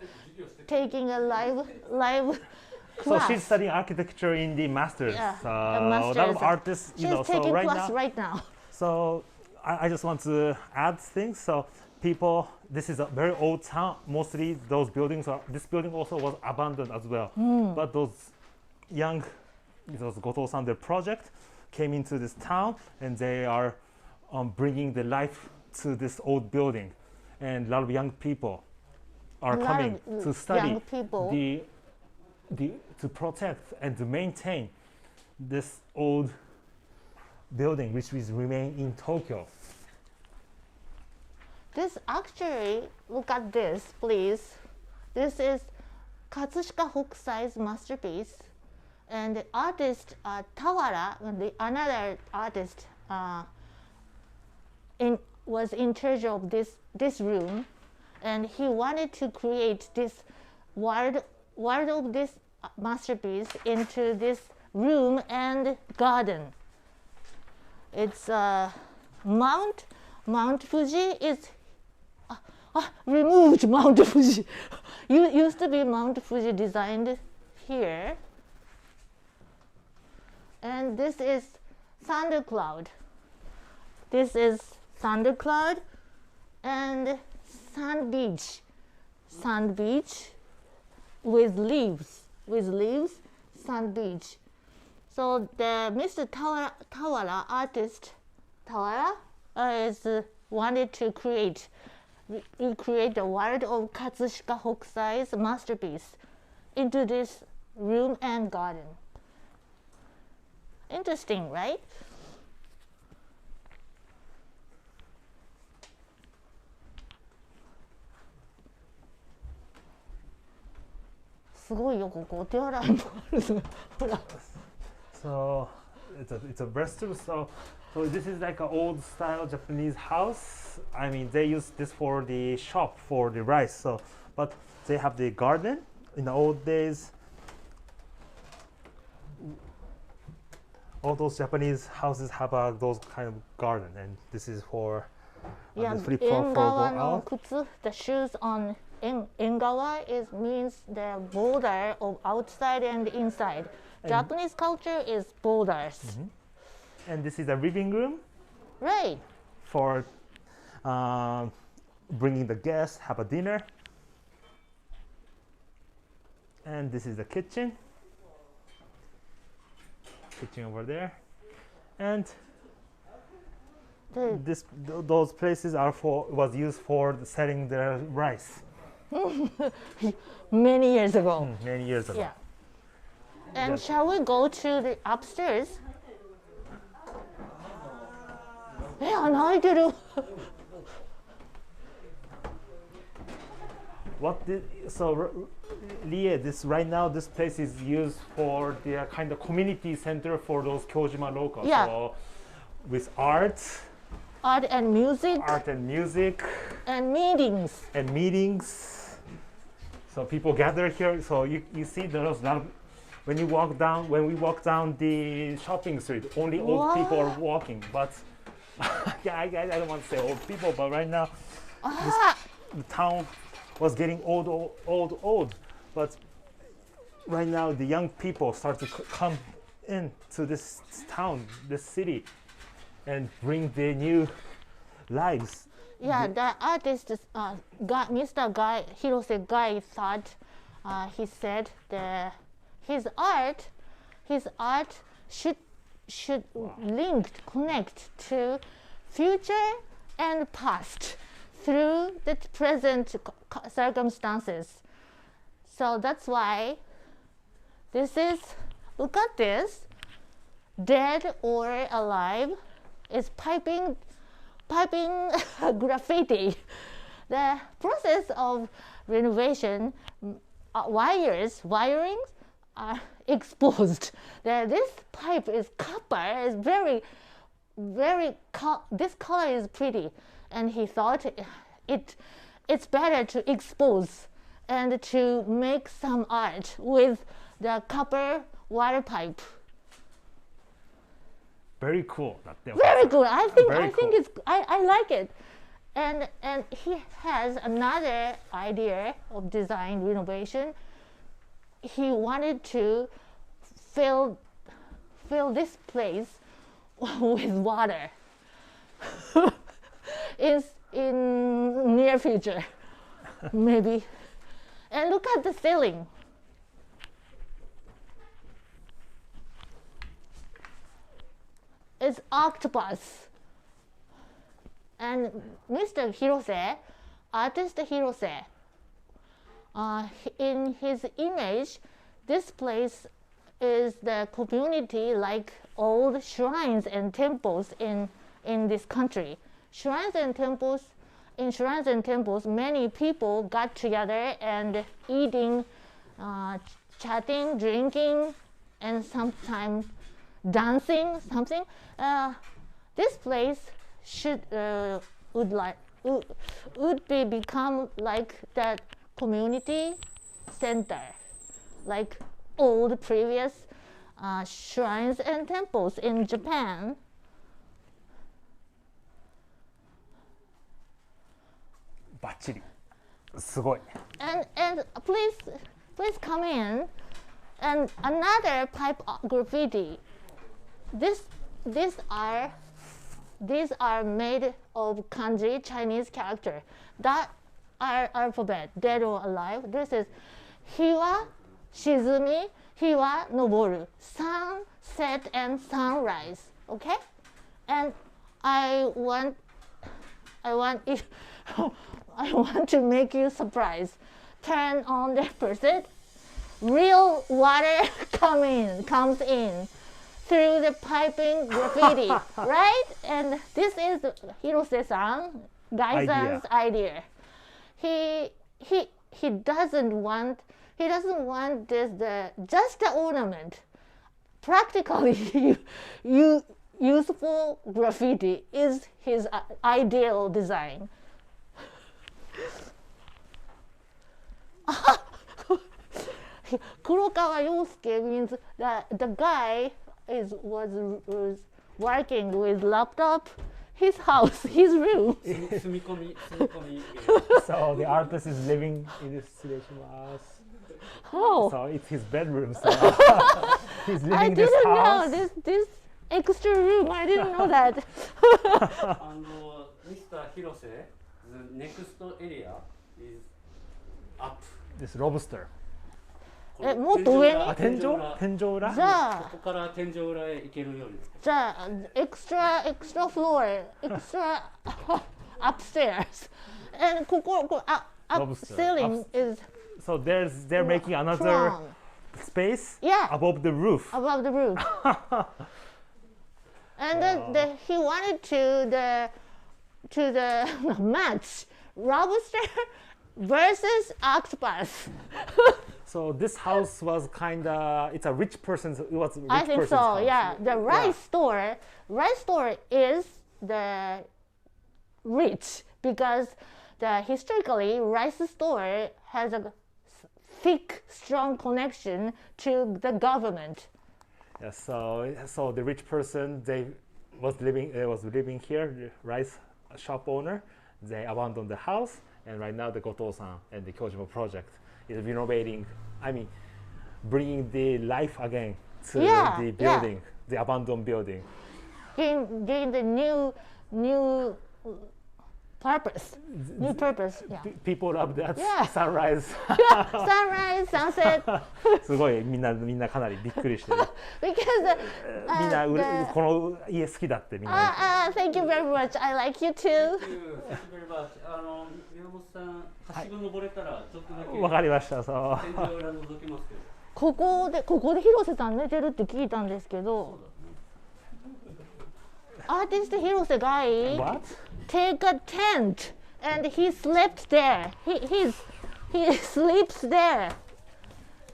taking a live So class. she's studying architecture in the masters. Yeah, A masters. lot of artists, She's taking so right class now. right now. So I just want to add things. So people, this is a very old town. Mostly those buildings are. This building also was abandoned as well. But those Goto-san, their project came into this town, and they are bringing the life to this old building, and a lot of young people are coming to study to protect and to maintain this old building, which will remain in Tokyo. This actually, look at this, please. This is Katsushika Hokusai's masterpiece, and the artist Tawara, another artist, was in charge of this room, and he wanted to create this world of this masterpiece into this room and garden. It's Mount Fuji is removed. Mount Fuji used to be Mount Fuji designed here, and this is thundercloud. This is thundercloud and sand beach with leaves, sand beach. So the Mr. Tawara artist is wanted to recreate the world of Katsushika Hokusai's masterpiece into this room and garden. Interesting, right? すごいよここお手洗いもあるほら So it's a restroom. So this is like an old style Japanese house. I mean, they use this for the shop for the rice. So, but they have the garden in the old days. All those Japanese houses have those kind of garden, and this is for Yeah, this flip for go engawa no out. kutsu, the shoes on engawa means the border of outside and inside. Japanese culture is borders. And this is a living room Right. for bringing the guests, have a dinner. And this is the kitchen. Kitchen over there. And those places was used for selling the rice Many years ago. many years ago. Yeah. And Yes. shall we go to the upstairs? 泣いてる Lie, right now this place is used for the kind of community center for those Kyojima locals. Yeah. So with art Art and music and music and meetings. and meetings. So people gather here. So you see there's not when we walk down the shopping street, only old people are walking. But yeah, I don't want to say old people, but right now the town was getting old. But right now the young people start to come into this town, this city, and bring their new lives. Yeah, the artist, Mr. Hirose Guy thought, he said his art should connect to future and past through the present circumstances. So that's why look at this, dead or alive, is piping graffiti. The process of renovation, wirings are exposed. This pipe is copper, is this color is pretty, and he thought it's better to expose and to make some art with the copper water pipe. Very cool. Very good. I think cool. I like it. And he has another idea of design renovation. He wanted to fill this place with water in near future, maybe. And look at the ceiling. It's octopus. And Mr. Hirose, artist Hirose, in his image, this place is the community like old shrines and temples in this country. In shrines and temples, many people got together and eating, chatting, drinking, and sometimes dancing, something. This place would become like that community center, like old previous shrines and temples in Japan. Bachiri. すごい. And please come in. And another pipe graffiti. These are made of kanji, Chinese character. That are alphabet, dead or alive. This is Hiwa, Shizumi, Hiwa, Noboru. Sun, set, and sunrise. Okay? And I want to make you surprised. Turn on the person. Real water comes in through the piping graffiti, right? And this is Hirose-san, Gai-san's idea. He doesn't want He doesn't want just the ornament. Practically, useful graffiti is his ideal design. Kurokawa Yosuke means that the guy was working with laptop, his house, his room. So the artist is living in this situation. Oh, So it's his bedroom. So he's living I in this didn't house. know this extra room. I didn't know that. Mr. Hirose, the next area is up. This lobster. もっと上にあ、天井？天井裏？じゃあここから天井裏へ行けるように。じゃあ extra floor, extra upstairs, and ここup Lobster, ceiling up- is So they're making another from space Yeah. above the roof. above the roof, and he wanted to the match lobster versus octopus. So this house was kinda. It's a rich person's. It was a rich I think person's so. house. Yeah, the rice store is the rich because historically rice store has a thick, strong connection to the government. Yeah, so the rich person was living here, the rice shop owner. They abandoned the house, and right now the Goto-san and the Kyojima project is renovating. I mean, bringing the life again to Yeah, the yeah. building, the abandoned building. Gain the new purpose. New purpose. Yeah. People love that Yeah. sunrise. Sunrise, sunset. すごいみんなかなりびっくりしてる。 Because みんな the- この家好きだってみんな。 thank you very much. I like you too. Thank you very much. 宮本さん、はしご登れたらちょっとだけわかりました。そう。天井裏覗けますけど。ここで広瀬さん寝てるって聞いたんですけど、アーティスト広瀬が What? take a tent and he slept there. He sleeps there.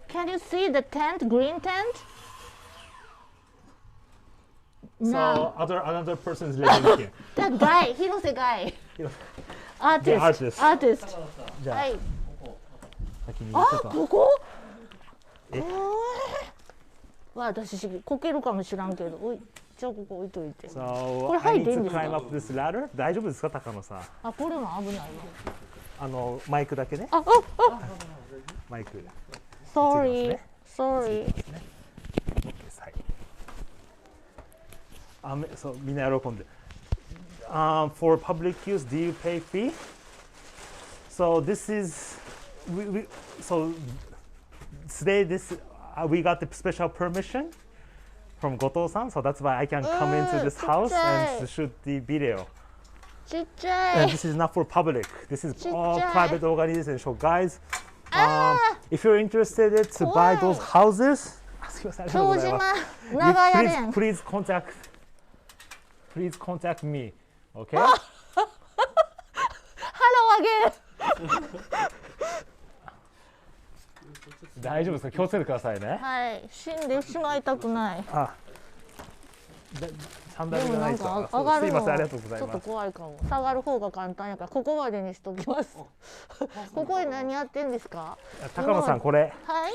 Can you see the tent, green tent? So another person is living here. That guy, 広瀬 guy. The Artist. artist. じゃあ、はい。先にあ、ちょっとここ？え私こけるかもしらんけど、おい、じゃあここ置いといて。 So これ I 入って need いいん to ですか？ climb up this ladder. 大丈夫ですか、高野さん。あ、これも危ないわ。マイクだけね。あ、マイク。 sorry, つい sorry. てますね。はい。そうみんな喜んで。For public use, do you pay fee? So this is so today we got the special permission from Goto-san, so that's why I can come into this house and shoot the video. ちっちゃ And い。 this is not for public. This is all 진짜. private organization. So guys, if you're interested to buy those houses, すいません、ありがとうございます。 京島長屋連。 Please contact me. Okay? Hello again. 大丈夫ですか？気をつけてくださいね。はい、死んでしまいたくない。あ、3台目じゃないですか。上がるのすいません、ありがとうございちょっとます。怖いかも。下がる方が簡単やからここまでにしときます。ここで何やってんですか？高野さん、これはい。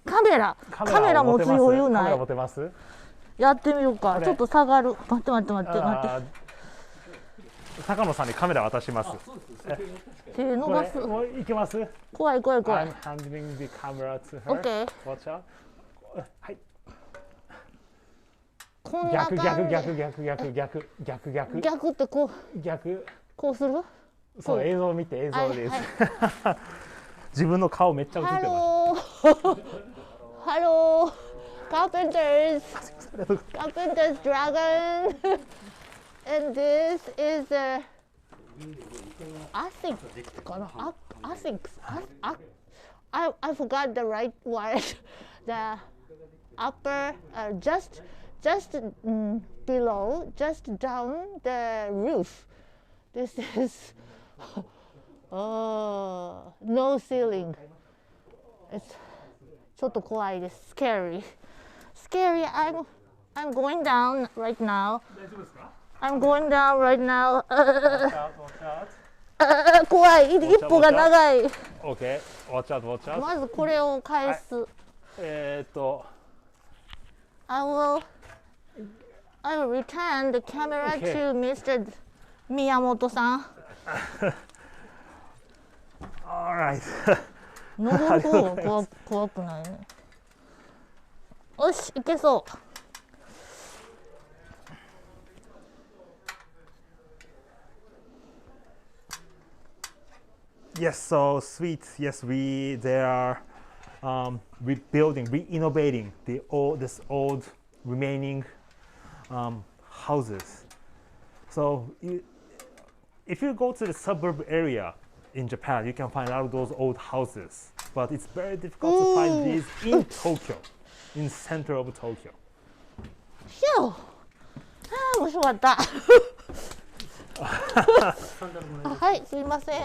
カメラ持つ余裕カメラない。持てます？やってみようか。これちょっと下がる。待って。高野さんにカメラ渡します。手伸ばす。もういけます？怖い。 I'm handling the camera to her. Okay. Watch out. はい。こんな感じ。逆。逆ってこうする？そう、映像見て、映像です。はい自分の顔めっちゃ映ってます。Hello, carpenters dragon, and this is Asics. I forgot the right word. The upper, just below, just down the roof. This is no ceiling. It's ちょっと怖いです。Scary. Scary. I'm going down right now. 大丈夫ですか？ I'm going down right now. Watch out. 怖い。一歩が長い。Okay. Watch out. Watch out. まずこれを返す。I will return the camera Okay. to Mr. 宮本さん。Alright. 登る方が怖くないね。よし、いけそう。Yes, so sweet. Yes, they are rebuilding, re-innovating this old remaining houses. So if you go to the suburb area in Japan, you can find a lot of those old houses. But it's very difficult to find these in Tokyo, in center of Tokyo. ひょう。面白かった。はい、すいません。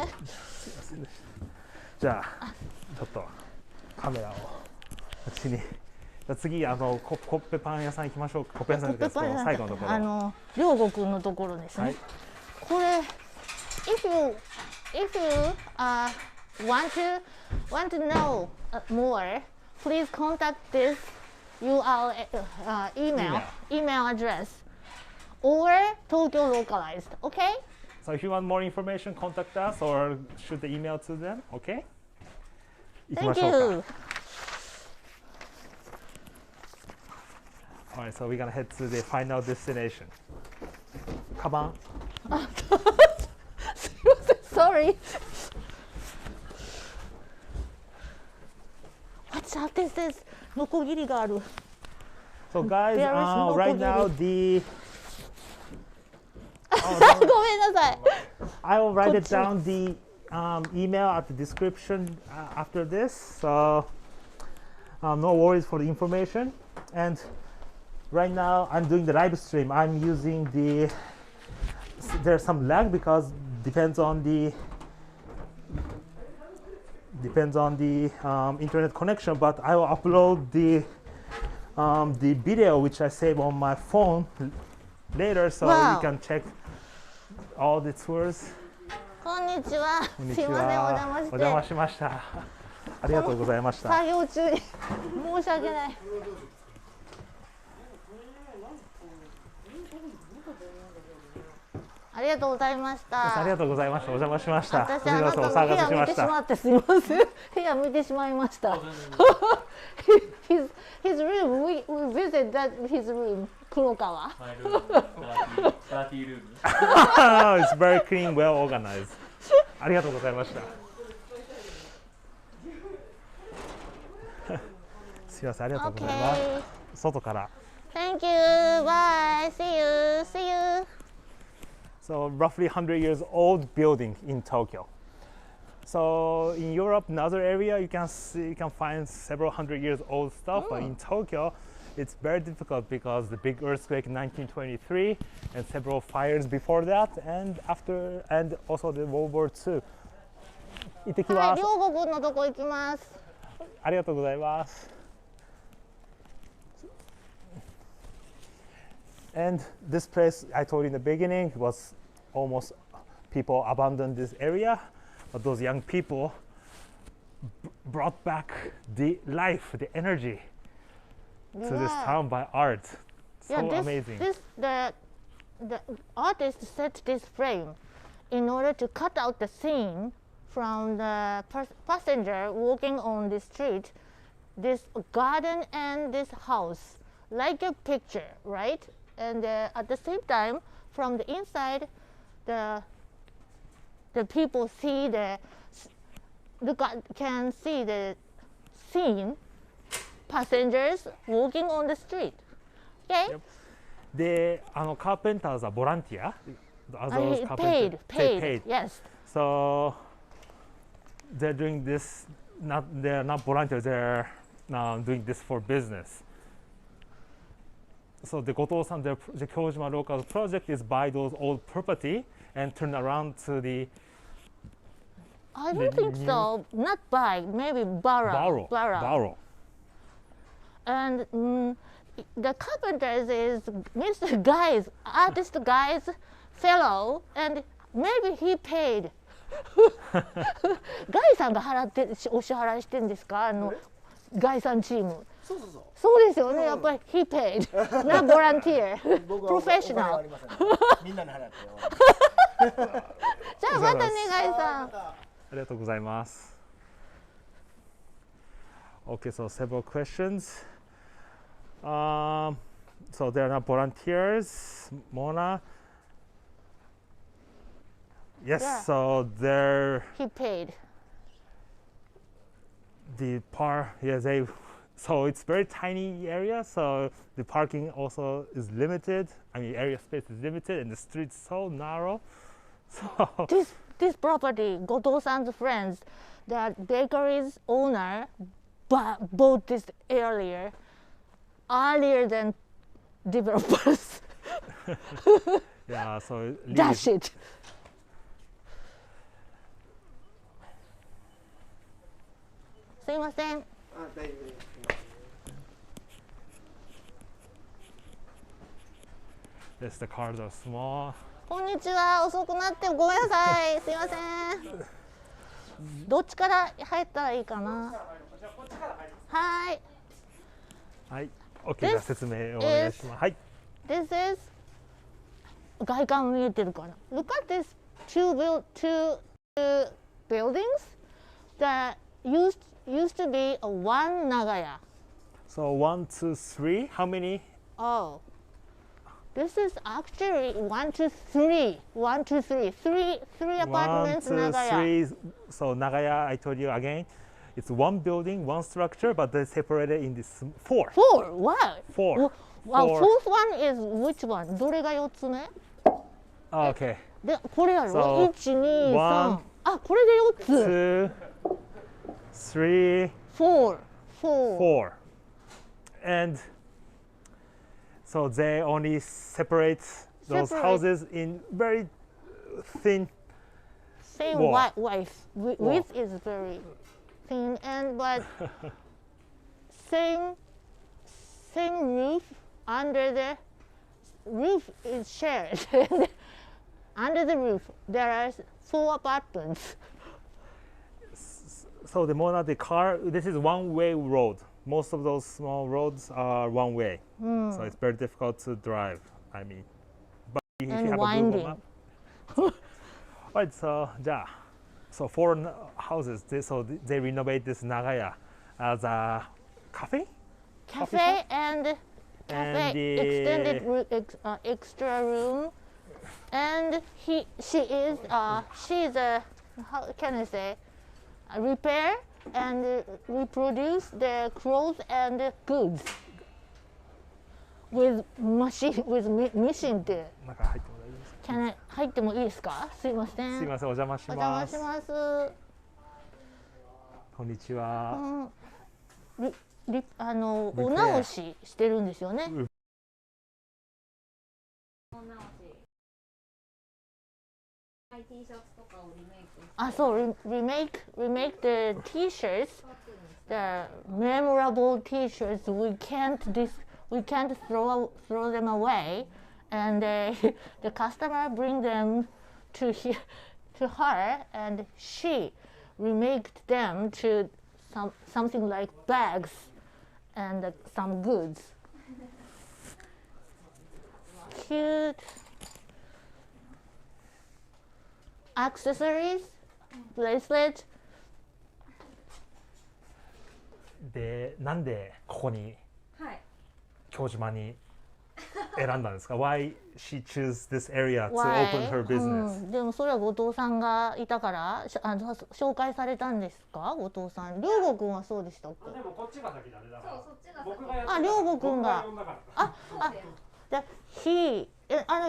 じゃあちょっとカメラを私に。じゃあ次コッペパン屋さん行きましょうか。コッペ屋さんですけど最後のところ。両国君のところですね。はい、これ if you want to know more, please contact this email address or Tokyo Localized. Okay? So if you want more information, contact us or shoot the email to them. Okay? Thank you. All right, so we're gonna head to the final destination. カバン。すいません。Sorry. Watch out, this is ノコギリがある。So guys, right nowごめんなさい。I will write it down the email at the description after this. So no worries for the information. And right now I'm doing the live stream. I'm using there's some lag because depends on the internet connection. But I will upload the video which I save on my phone later, so you can check all the tours. こんにちは。こんにちすいません、おは。邪魔して。お邪魔しました。ありがとうございました。作業中に申し訳ない。ありがとうございました。ありがとうございました。お邪魔しました。私あなたの部屋見てしまってすみません。部屋見てしまいました。his room, we visit his room, 黒川。30 room. It's very clean, well organized. ありがとうございました。すみません、ありがとうございます。外から。Thank you. Bye. See you. See you. So roughly 100 years old building in Tokyo. So in Europe, another area you can find several hundred years old stuff, but in Tokyo, it's very difficult because the big earthquake in 1923 and several fires before that, and also the World War II. 行ってきます。はい、両国のとこ行きます。ありがとうございます。And this place, I told you in the beginning, was almost people abandoned this area, but those young people brought back the life, the energy to this town by art. So amazing. The artist set this frame in order to cut out the scene from the passenger walking on the street, this garden and this house, like a picture, right? And at the same time, from the inside, the people can see the scene, passengers walking on the street. Okay? Yep. The carpenters are volunteer. Paid. Yes. So they're doing this. They're not volunteers. They're doing this for business. So the Goto-san, the Kyojima Locals project is buy those old property and turn around to the I don't think so. Not bike, maybe barrow. Barrow. And the carpenters is Mr. Guy's, artist Guy's fellow, and maybe he paid. ガイさんが払ってお支払いしてるんですか？ガイさんチーム。そうですよね。やっぱり he paid, not volunteer, professional. みんなに払って。じゃあまたね、ガイさん。ありがとうございます。Okay, so several questions. So they are not volunteers. Mona. Yes, Yeah. so they're He paid. So it's very tiny area, so the parking also is limited. I mean, area space is limited, and the street's so narrow. So This property, Goto-san's friends, the bakery's owner, bought this earlier than developers. yeah, so Dash it. Yes, the cars are small. こんにちは、遅くなってごめんなさい。すいません。どっちから入ったらいいかな。はい。はい、OK、じゃあ説明をお願いします。はい。This is 外観見えてるから。Look at this two buildings that used to be a one Nagaya. So 1, 2, 3. How many? Oh, this is actually 1, 2, 3. 1, 2, 3. Three apartments 1, 2, Nagaya. 3. So Nagaya, I told you again, it's one building, one structure, but they're separated in this four. Four. Wow. Four. Wow. Four. Fourth one is which one? どれが4つ目？ Okay. で、これやろ。 So, 1、2、3。 one, あ、これで4つ。 2, 3, Four. four. And so they only separate those Separate. houses in very thin. Same Wall. width is very thin, and but same roof. Under the roof is shared. Under the roof there are 4 apartments. So the car, this is one-way road. Most of those small roads are one way. So it's very difficult to drive. I mean, but if you And have winding. a Google map. Alright, so じゃあ so 4 houses. They renovate this Nagaya as a cafe. Cafe and And the- extended extra room, and she's a, how can I say, a repair and reproduce the clothes and goods with machine って中入っても大丈夫ですか？入ってもいいですか？すいません。すいません、お邪魔しお邪魔ます。します。こんにちは。お直ししてるんですよね。あ、そう、remake the T-shirts, the memorable T-shirts. We can't throw them away, and the customer bring them to her, and she remaked them to something like bags and some goods. Cute accessories, bracelet. で、なんでここにはい。京島に選んだんですか？ Why she choose this area to Why? open her business? でもそれは後藤さんがいたから紹介されたんですか？後藤さん。良吾君はそうでしたっけ？でもこっちが先だね。だからそう、そっちが僕がやっあ、良吾君が。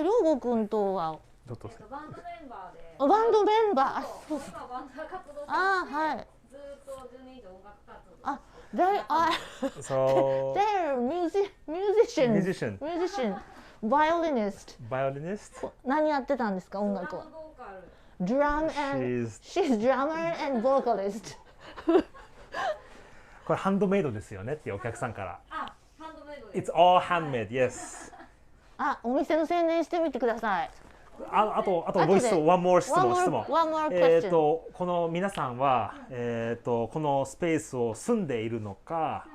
良吾君とはちょっとバンドメンバーで。バンドメンバー。あ、そう今バンド活動してて、はい。ずっと10年以上音楽活動。あ、they are So they're musician, violinist. バイオリニスト。何やってたんですか？音楽は。ドラムボーカル。drum and she's drummer and vocalist. これハンドメイドですよねっていうお客さんから。あ、ハンドメイドです。It's all handmade, yes. あ、お店の宣伝してみてください。あともう一つ、one more 質問。One more question. この皆さんは、このスペースを住んでいるのか、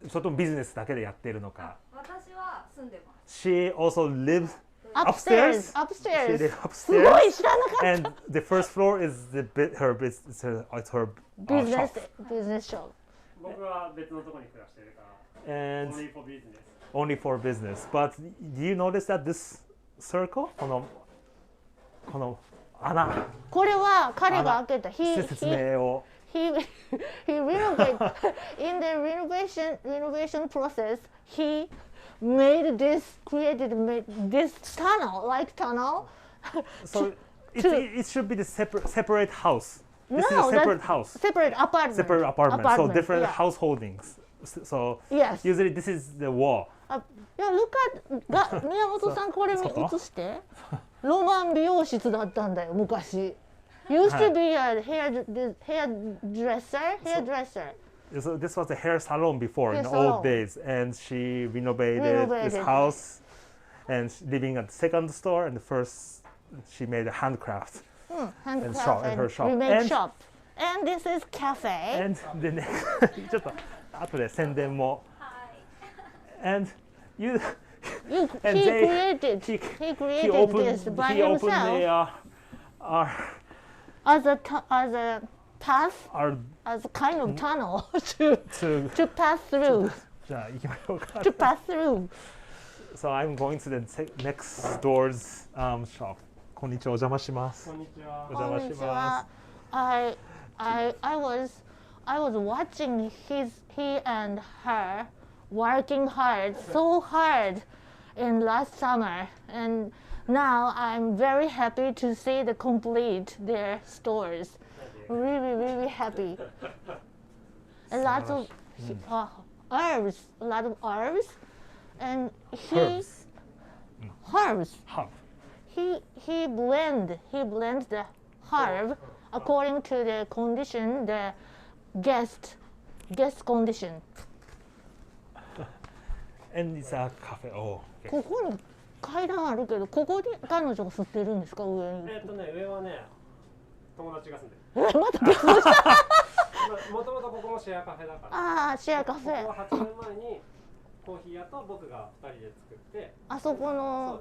それともビジネスだけでやっているのか。私は住んでます。She also lives upstairs. She lives すごい知らなかった。And the first floor is her business. It's her business shop. 僕は別のところに暮らしてるから。And only for business. Only for business. But do you notice that this circle? この穴。これは彼が開けた。説明を。He renovated in the renovation process. He created this tunnel. So it should be the separate house. This is a separate house. Separate apartment. Separate apartment. So different yeah. householdings. So yes. Usually this is the wall. Yeah, look at 宮本さんこれ映して。ロマン美容室だったんだよ昔。Used to be a hairdresser. So this was a hair salon before in the old days, and she renovated this house, and living at the second store, and the first she made a handcraft and her shop. Remake shop. And this is cafe. And the next ちょっと後で宣伝も。And he created this by himself. As a path, as a kind of tunnel to pass through. じゃあ行きましょうか。To pass through. So I'm going to the next door's shop. こんにちは、お邪魔します。こんにちは。お邪魔します。I was watching he and her working so hard in last summer, and now I'm very happy to see their stores. Really happy. A lot of herbs, and herbs. He blend the herb according to the condition, the guest condition. And it's a cafe. Oh. ここに階段あるけど、ここで彼女が吸ってるんですか、上に。上はね、友達が住んでる。また別の人。もともとここもシェアカフェだから。ああ、シェアカフェ。ここは8年前にコーヒー屋と僕が2人で作って。あそこの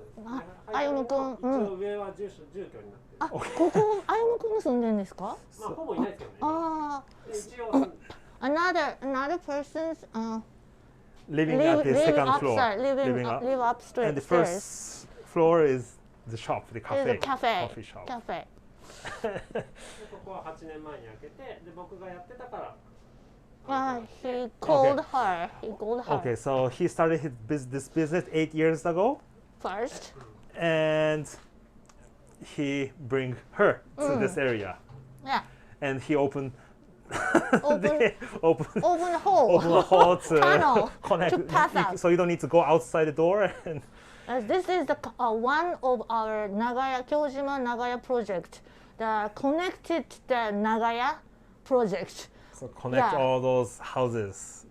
あゆむくん。一応上は住居になってる。あ、ここあゆむくんが住んでるんですか？まあほぼいないですけどね。ああ。一応。Another person's living at the second floor. Live upstairs. And the first floor is the shop, the cafe. Coffee shop. Cafe. ここは8年前に開けて、で僕がやってたから。He called her. Okay, so he started this business 8 years ago. First. And he bring her to this area. Yeah. And he opened the hole to tunnel connect. To pass out. So you don't need to go outside the door. And this is the one of our Kyojima Nagaya project. The connected the Nagaya project. So connect all those houses.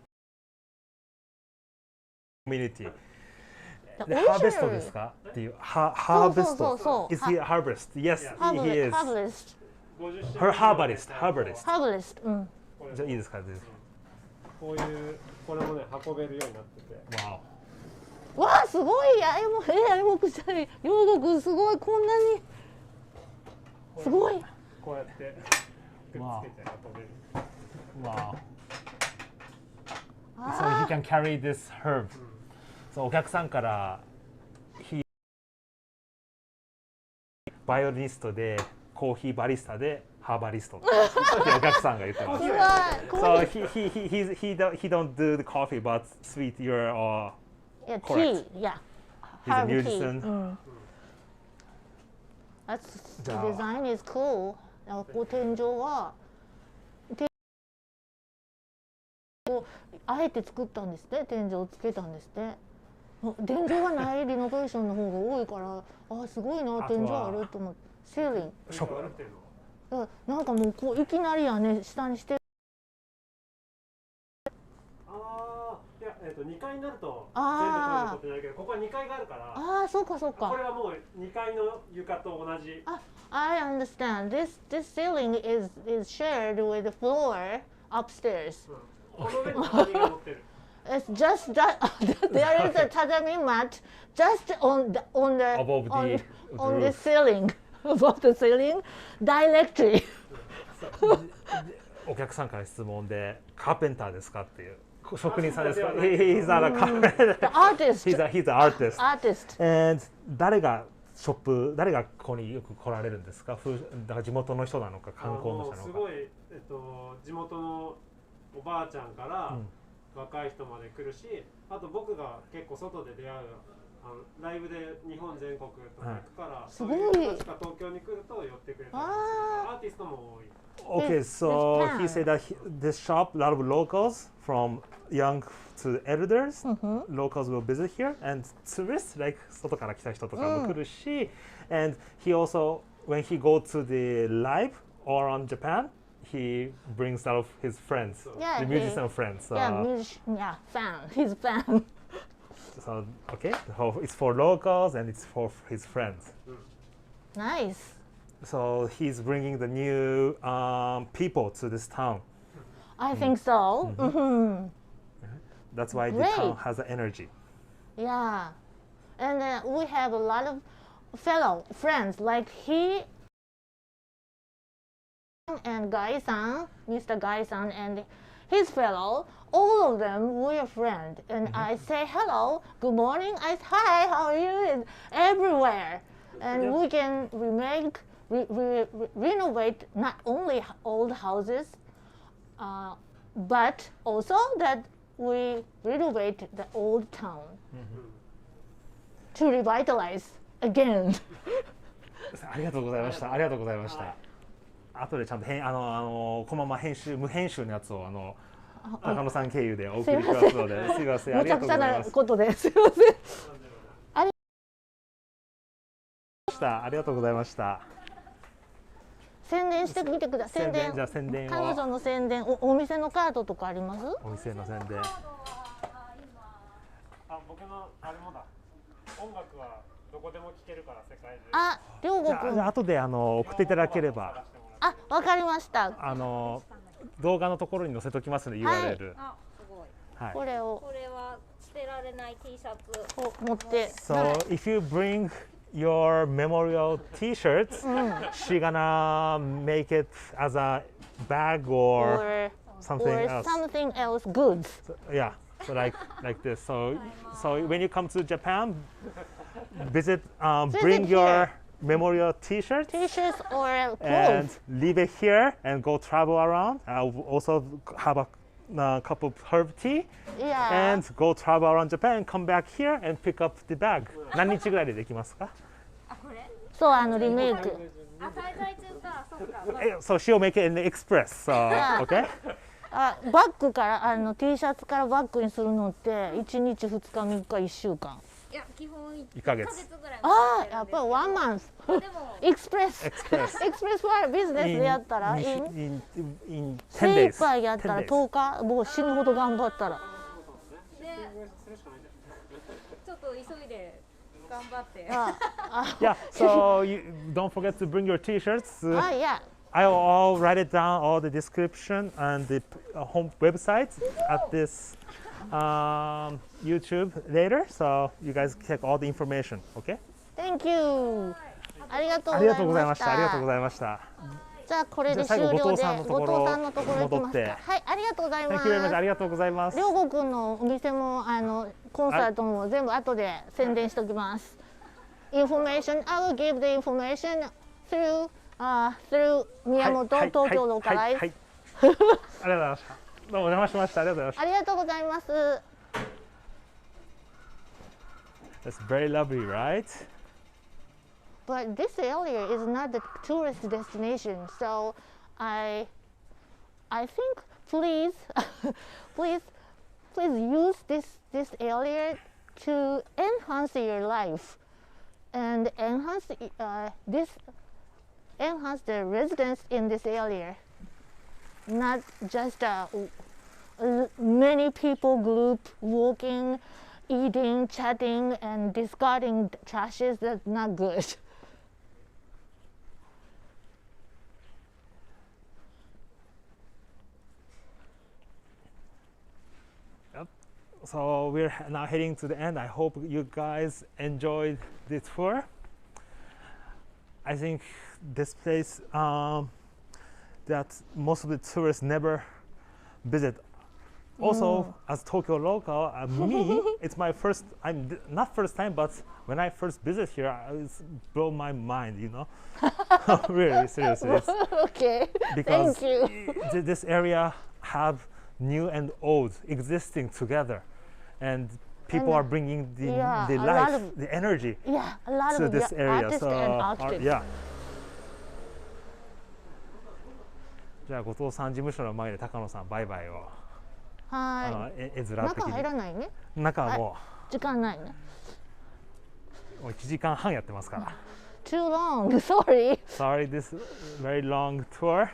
Community. The harvest ですか？っていうharvest. Is he a harvest? Yes, he is. Harvest. Her herbalist. じゃあいいですか？こういうこれもね運べるようになってて。わあすごいあゆもくじゃない陽吾くんすごいこんなにすごい。こうやってくっつけて運べる。Wow. So he can carry this herb. So お客さんからバイオリニストでコーヒーバリスタでハーバリストってお客さんが言ってます。So he don't do the coffee but sweet you're correct. Tea, yeah. He's a musician. The design is cool. ここ天井はあえて作ったんですね。天井をつけたんですね。天井がないリノベーションの方が多いから、すごいな天井あると思って。ceiling。ショップ歩ってるの。なんかもうこういきなりやね下にして。いや2階になると全部あー取ることになるけど、ここは2階があるから。ああ、そうかそうか。これはもう2階の床と同じ。I understand. This ceiling is shared with the floor upstairs. この上に畳が乗ってる。It's just that there is a tatami mat just on the Above the on the roof. ceiling above the ceiling directly. お客さんから質問でカーペンターですかっていう職人さんですか。He's a carpenter. The artist. He's an artist. Artist. And 誰がここによく来られるんですか。だから地元の人なのか観光の人なのか。すごい地元のおばあちゃんから若い人まで来るし、あと僕が結構外で出会うライブで日本全国とか行くから、すごい。そういう人たちが東京に来ると寄ってくれたりする。アーティストも多い。Okay, so he said that this shop, a lot of locals from young to elders, locals will visit here, and tourists like 外から来た人とかも来るし、and he also when he go to the live all around Japan, he brings a lot of his friends, Yeah, the musician friends. Yeah, fan. He's fan. So okay, so it's for locals and it's for his friends. Nice. So he's bringing the new people to this town. I think so. That's why the Great. town has the energy. Yeah, and we have a lot of fellow friends like he and Gai-san, Mr. Gai-san, and his fellow. All of them we are friends, and I say hello, good morning. I say hi, how are you? And everywhere, and we can renovate not only old houses, but also that we renovate the old town to revitalize again. ありがとうございました。ありがとうございました。後でちゃんとこのまま無編集のやつを高野さん経由でお送りしますので、すみません。ありがとうございます。むちゃくちゃなことですいません。ありがとうございました。宣伝してみてください。じゃあ宣伝を。彼女の宣伝、お店のカードとかあります？お店の宣伝。僕のあれもだ。音楽はどこでも聴けるから世界中。りょうごくん。じゃあ後で送っていただければ。わかりました。動画のところに載せときますので URL。すごい。これを。これは捨てられない T シャツを持って。So if you bring your memorial T-shirts, she gonna make it as a bag or something else. Something else goods. So, yeah, so like this. So when you come to Japan, visit, bring your memorial T-shirts. T-shirts or and clothes. leave it here and go travel around. I'll also have a cup of herb tea and go travel around Japan and come back here and pick up the bag. 何日ぐらいでできますか？そうリメイク。滞在中か、そうか。So she'll make it in the express. So okay. バッグからT シャツからバッグにするのって1日2日3日1週間。いや基本1ヶ月ぐらい。やっぱり1 month。エクスプレスはビジネスでやったら精一杯やったら10日、もう死ぬほど頑張ったら。ちょっと急いで頑張って。Yeah. So you don't forget to bring your T-shirts. Yeah. I'll write it down, all the description and the home website at this YouTube later. So you guys check all the information. Okay? Thank you. ありがとうありがとうございまし。ございました。ありがとうございました。じゃあこれで終了で後藤さんのところ行きますか。はい、ありがとうございます。ありがとうございます。りょうごくんのお店もコンサートも全部後で宣伝しておきます。Information, I will give the information through 宮本東京ローカライズ。ありがとうございました。どうもお邪魔しました。ありがとうございました。ありがとうございます。That's very lovely, right? But this area is not the tourist destination, so I think please use this area to enhance your life and enhance this enhance the residents in this area, not just many people group walking, eating, chatting, and discarding trashes. That's not good. Yep. So we're now heading to the end. I hope you guys enjoyed the tour. I think this place that most of the tourists never visit. Also, as Tokyo local, me, it's my first. Not first time, but when I first visit here, it's blown my mind. You know, really seriously. It's Okay. because Thank you. this area have new and old existing together, and people And, are bringing the yeah, a lot life, of- the energy Yeah, a lot to of this area. artists and architects. yeah. じゃあ後藤さん事務所の前で高野さんバイバイをは絵面い。的中入らにないね。中はも時間ないね。う1時間半やってますから Too long. Sorry. Sorry this very long tour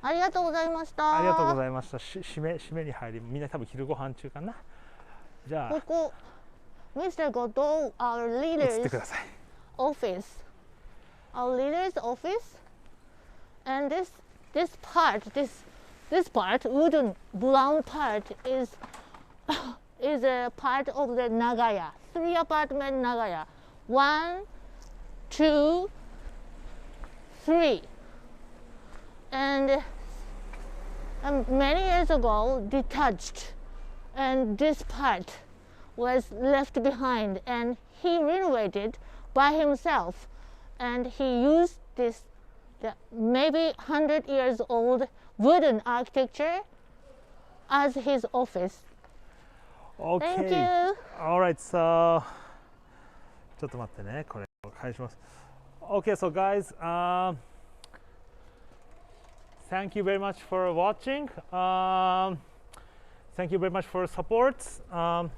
ありがとうございました。ありがとうございました締めに入りみんな多分昼ご飯中かなじゃあここ Mr. Goto, our 移って leader's ください office. Our leader's office. And this part, wooden brown part is a part of the Nagaya. 3 apartment Nagaya. 1, 2, 3. And many years ago, detached, and this part was left behind, and he renovated by himself, and he used this maybe 100 years old wooden architecture as his office. Okay. Thank you. Alright, so ちょっと待ってね、これを返します。Okay, so guys, thank you very much for watching. Thank you very much for support. I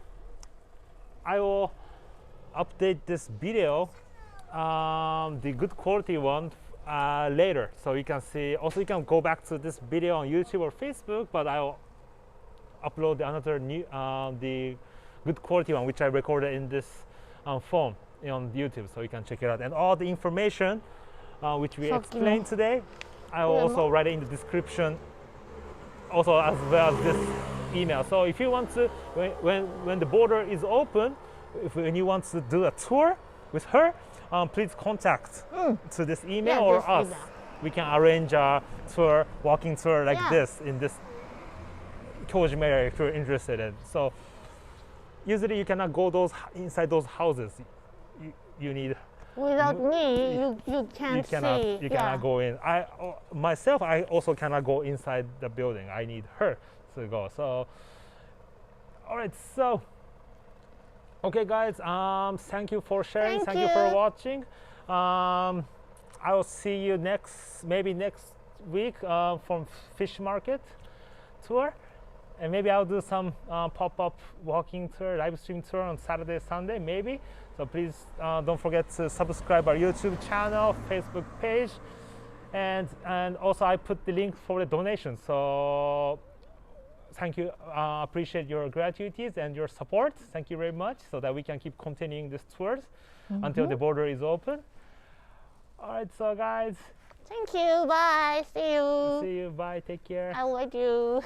will update this video, the good quality one, later, so you can see. Also, you can go back to this video on YouTube or Facebook, but I'll upload another new, the good quality one, which I recorded in this phone on YouTube, so you can check it out. And all the information which we explained today, I will also write it in the description, also as well as this email. So if you want to, when the border is open, when you want to do a tour with her, please contact to this email or this us. email. We can arrange a tour, walking tour like Yeah. this in this Kyojima area if you're interested in. So usually you cannot go inside those houses. You need. Without me, you can't see. You cannot go in. Myself, I also cannot go inside the building. I need her to go. So, all right. So, okay, guys. Thank you for sharing. Thank Thank you for you. watching. I will see you maybe next week from Fish Market tour, and maybe I'll do some pop-up walking tour, live stream tour on Saturday, Sunday, maybe. So please don't forget to subscribe our YouTube channel, Facebook page, and also I put the link for the donation. So thank you, appreciate your gratuities and your support. Thank you very much, so that we can keep continuing this tours until the border is open. All right, so guys, Thank you. Bye. See you. see you. Bye. Take care. I'll wait you.